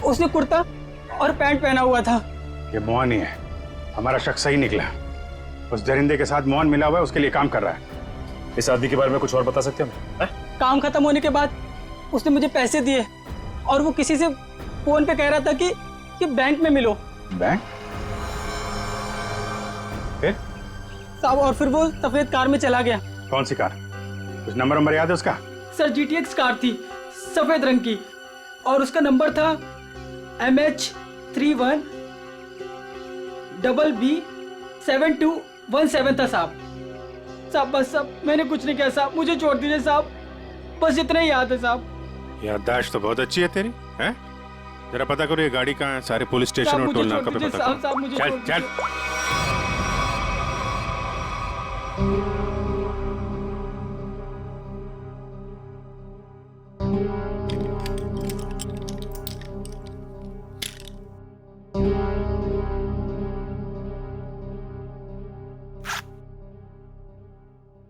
उसने कुर्ता और पैंट पहना हुआ था। ये मोहन ही है, हमारा शक सही निकला। उस दरिंदे के साथ मोहन मिला हुआ है, उसके लिए काम कर रहा है। इस आदमी के बारे में कुछ और बता सकते हैं? काम खत्म होने के बाद उसने मुझे पैसे दिए और वो किसी से फोन पे कह रहा था कि बैंक में मिलो। बैंक? साहब और फिर वो सफेद कार में चला गया। कौन सी कार? कुछ नंबर याद है उसका? सर GTX कार थी, सफेद रंग की, और उसका नंबर था MH31 BB7217 था साहब। साहब बस साहब मैंने कुछ नहीं किया साहब, मुझे छोड़ दीजिए साहब, बस इतना ही याद है साहब। याददाश्त तो बहुत अच्छी है तेरी, हैं? जरा पता करो ये गाड़ी कहाँ है, सारे पुलिस स्टेशन और टोल नाका पे पता करो। चल चल।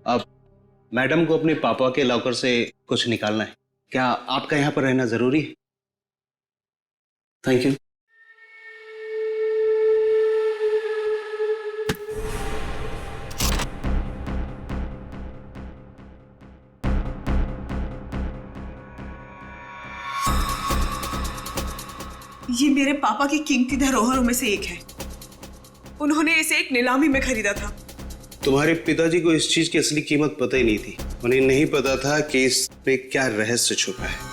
अब मैडम को अपने पापा के लॉकर से कुछ निकालना है, क्या आपका यहाँ पर रहना जरूरी है? Thank you. ये मेरे पापा की कीमती धरोहरों में से एक है। उन्होंने इसे एक नीलामी में खरीदा था। तुम्हारे पिताजी को इस चीज की असली कीमत पता ही नहीं थी। उन्हें नहीं पता था कि इस पे क्या रहस्य छुपा है।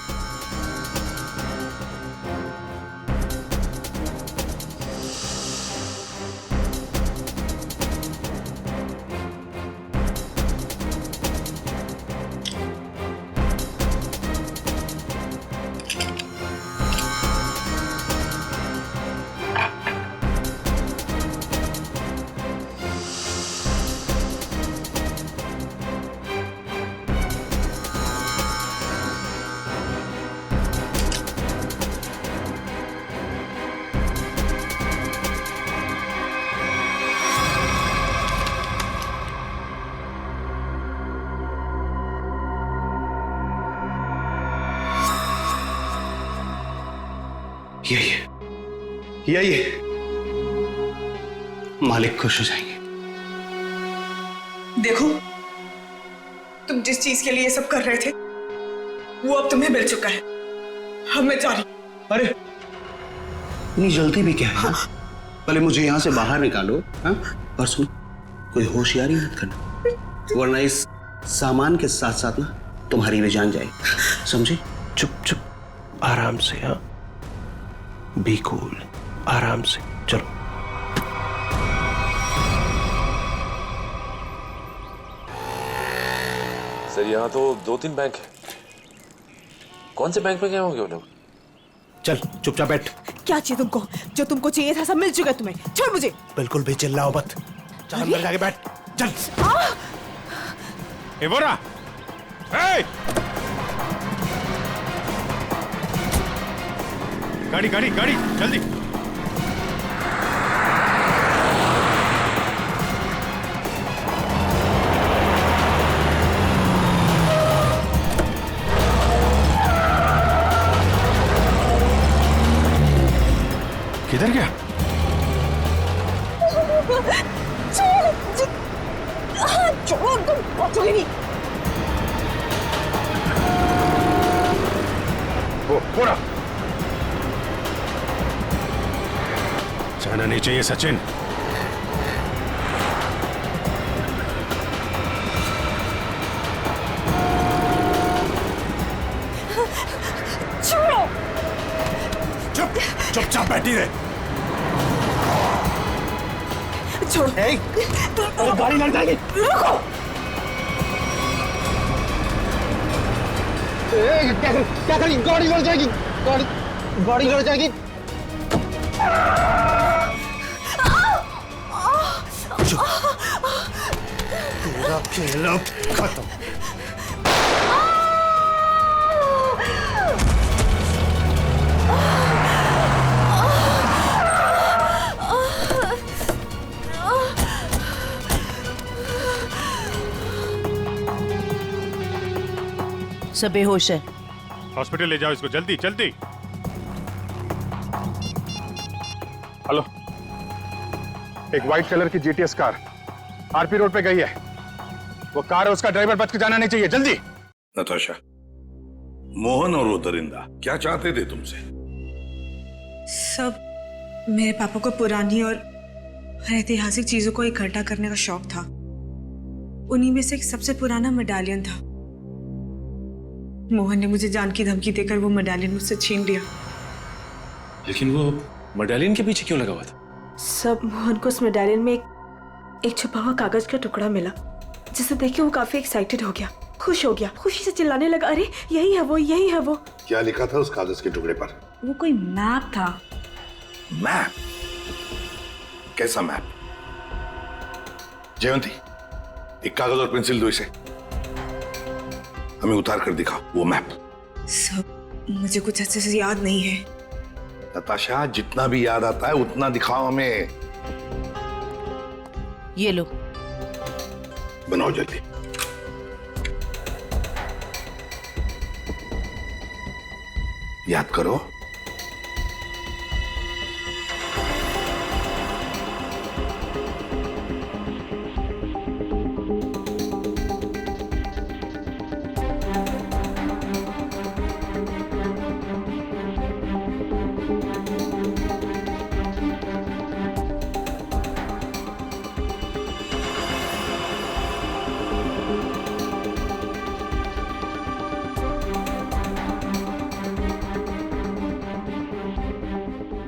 यही मालिक खुश हो जाएंगे। देखो, तुम जिस चीज के लिए ये सब कर रहे थे वो अब तुम्हें मिल चुका है। अब मैं जा रही। अरे इतनी जल्दी भी क्या है? हाँ। पहले मुझे यहाँ से बाहर निकालो। हाँ? और सुनो, कोई होशियारी मत करना, वरना इस सामान के साथ साथ ना तुम्हारी भी जान जाएगी, समझे? चुप चुप, आराम से। हाँ, बी कूल, आराम से चलो। सर यहाँ तो 2-3 बैंक है। कौन से बैंक में गए होंगे वो लोग? चल चुपचाप बैठ। क्या चाहिए तुमको? जो तुमको चाहिए था सब मिल चुका है तुम्हें। छोड़ मुझे। बिल्कुल भी चिल्लाओ मत। चल अंदर जाके बैठ। चल। एवोरा, गाड़ी गाड़ी गाड़ी जल्दी। किधर गया? छोड़ो, तुम पहुंचोगे नहीं। बोरा, जाना नहीं चाहिए सचिन। छोड़ो। चुप चुपचाप बैठी रहे। छोड़ो। गाड़ी लड़ जाएगी। रुको। क्या करी? गाड़ी लड़ जाएगी। गाड़ी लड़ जाएगी। तेरा खेल अब खत्म। सब बेहोश है। हॉस्पिटल ले जाओ इसको, जल्दी जल्दी। हेलो, एक व्हाइट कलर की जीटीएस कार आरपी रोड पे गई है। वो कार है, उसका ड्राइवर बच के जाना नहीं चाहिए, जल्दी। नताशा, मोहन और वो दरिंदा क्या चाहते थे तुमसे? सब मेरे पापा को पुरानी और ऐतिहासिक चीजों को इकट्ठा करने का शौक था। उन्हीं में से एक सबसे पुराना मेडालियन था। मोहन ने मुझे जान की धमकी देकर वो मेडालियन मुझसे छीन लिया। लेकिन वो मेडालियन के पीछे क्यों लगा हुआ था? सब मोहन को उस मेडालियन में एक छुपा हुआ कागज का टुकड़ा मिला, जिसे देख के वो काफी एक्साइटेड हो गया, खुश हो गया, खुशी से चिल्लाने लगा, अरे यही है वो, यही है वो। क्या लिखा था उस कागज के टुकड़े पर? वो कोई मैप था। मैप? कैसा मैप? जयंती, एक कागज और पेंसिल दो इसे, हमें उतार कर दिखाओ वो मैप। सब मुझे कुछ अच्छे से याद नहीं है। नताशा, जितना भी याद आता है उतना दिखाओ हमें। ये लो, बनाओ जल्दी। याद करो।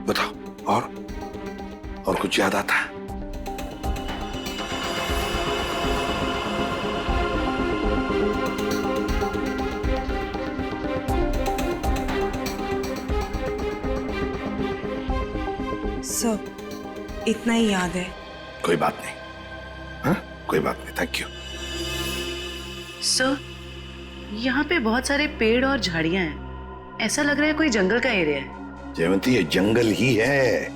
बताओ, और कुछ याद आता है? सब इतना ही याद है। कोई बात नहीं, हाँ कोई बात नहीं, थैंक यू। सर, यहाँ पे बहुत सारे पेड़ और झाड़ियाँ हैं। ऐसा लग रहा है कोई जंगल का एरिया है। जयवंती, ये जंगल ही है।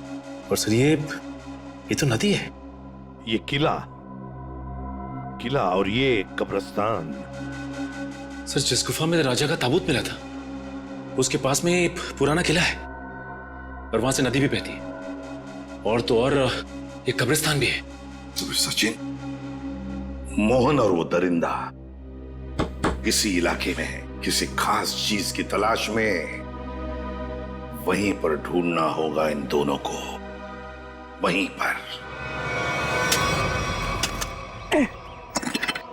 और सर ये तो नदी है। ये किला और ये कब्रिस्तान। सर, जिस गुफा में राजा का ताबूत मिला था उसके पास में एक पुराना किला है और वहां से नदी भी बहती है, और तो और एक कब्रिस्तान भी है। तो सचिन, मोहन और वो दरिंदा किसी इलाके में किसी खास चीज की तलाश में, वहीं पर ढूंढना होगा इन दोनों को, वहीं पर।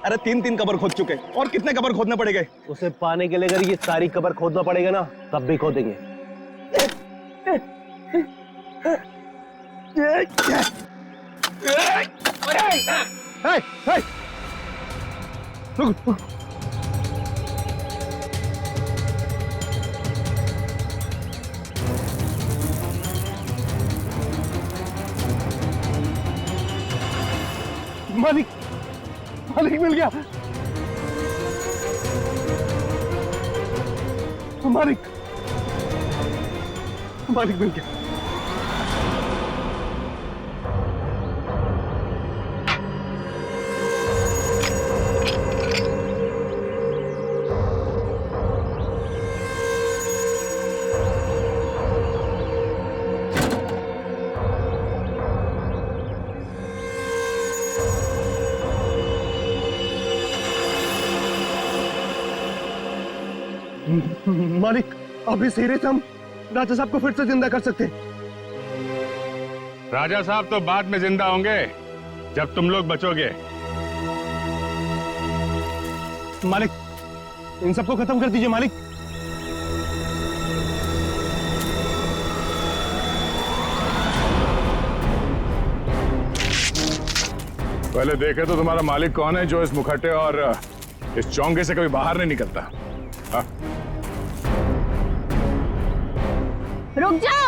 अरे 3 कबर खोद चुके, और कितने कबर खोदने पड़ेंगे? उसे पाने के लिए अगर ये सारी कबर खोदना पड़ेगा ना, तब भी खोदेंगे। मालिक, मालिक मिल गया। मालिक, मालिक मिल गया। मालिक, अब इस हीरे से हम राजा साहब को फिर से जिंदा कर सकते हैं। राजा साहब तो बाद में जिंदा होंगे जब तुम लोग बचोगे। मालिक, इन सबको खत्म कर दीजिए मालिक। पहले देखे तो तुम्हारा मालिक कौन है जो इस मुखट्टे और इस चौंके से कभी बाहर नहीं निकलता। हाँ? रुक जाओ।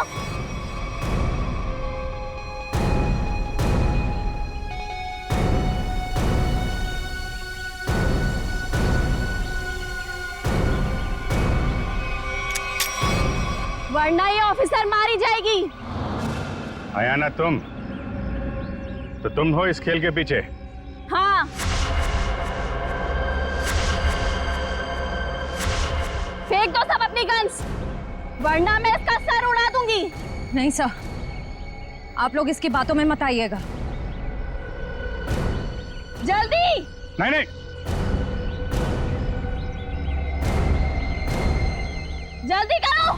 वरना ये ऑफिसर मारी जाएगी। आया ना तुम, तो तुम हो इस खेल के पीछे। हाँ, फेंक दो सब अपनी गन्स, वरना मैं इसका सर उड़ा दूंगी। नहीं सर, आप लोग इसकी बातों में मत आइएगा। जल्दी। नहीं नहीं, जल्दी करो।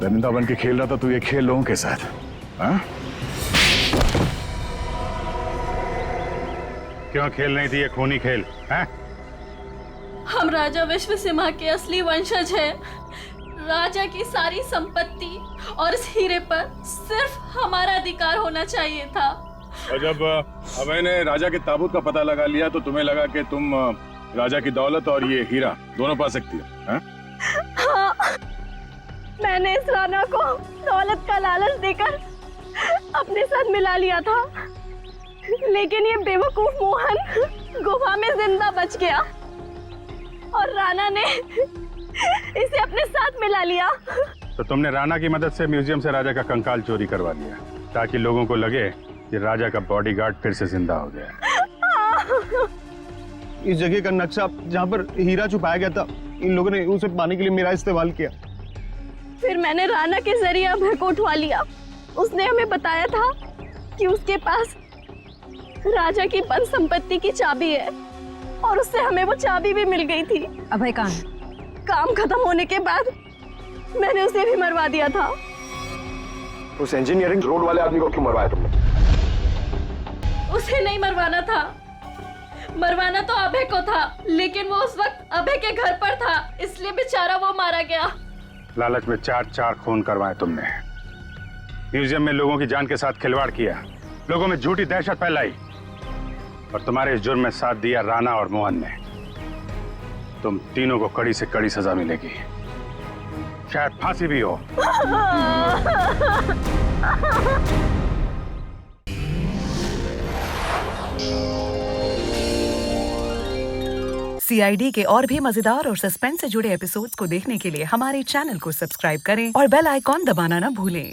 दरिंदा बन के खेल रहा था तू ये खेल लोगों के साथ, हाँ? क्यों खेल रही थी ये खूनी खेल, हैं? हम राजा विश्व सिम्हा के असली वंशज हैं। राजा की सारी संपत्ति और इस हीरे पर सिर्फ हमारा अधिकार होना चाहिए था। और जब मैंने राजा के ताबूत का पता लगा लिया तो तुम्हें लगा कि तुम राजा की दौलत और ये हीरा दोनों पा सकती हो, हैं? हाँ, मैंने इस राना को दौलत का लालच देकर अपने साथ मिला लिया था, लेकिन ये बेवकूफ मोहन गुफा में जिंदा बच गया और राणा ने इसे अपने साथ मिला लिया। तो तुमने राणा की मदद से म्यूजियम से राजा का कंकाल चोरी करवा लिया ताकि लोगों को लगे कि राजा का बॉडीगार्ड फिर से जिंदा हो गया। इस जगह का नक्शा जहाँ पर हीरा छुपाया गया था, इन लोगों ने उसे पाने के लिए मेरा इस्तेमाल किया। फिर मैंने राणा के जरिए अभय को उठवा लिया। उसने हमें बताया था कि उसके पास राजा की बंद संपत्ति की चाबी है और उससे हमें वो चाबी भी मिल गई थी। अभय कहाँ है? काम खत्म होने के बाद मैंने उसे भी मरवा दिया था। उस इंजीनियरिंग रोड वाले आदमी को क्यों मरवाया तुमने? उसे नहीं मरवाना था, मरवाना तो अभय को था, लेकिन वो उस वक्त अभय के घर पर था, इसलिए बेचारा वो मारा गया। लालच में चार खून करवाए तुमने, म्यूजियम में लोगों की जान के साथ खिलवाड़ किया, लोगों में झूठी दहशत फैलाई और तुम्हारे इस जुर्म में साथ दिया राणा और मोहन ने। तुम तीनों को कड़ी से कड़ी सजा मिलेगी, शायद फांसी भी हो। CID के और भी मजेदार और सस्पेंस से जुड़े एपिसोड्स को देखने के लिए हमारे चैनल को सब्सक्राइब करें और बेल आइकॉन दबाना ना भूलें।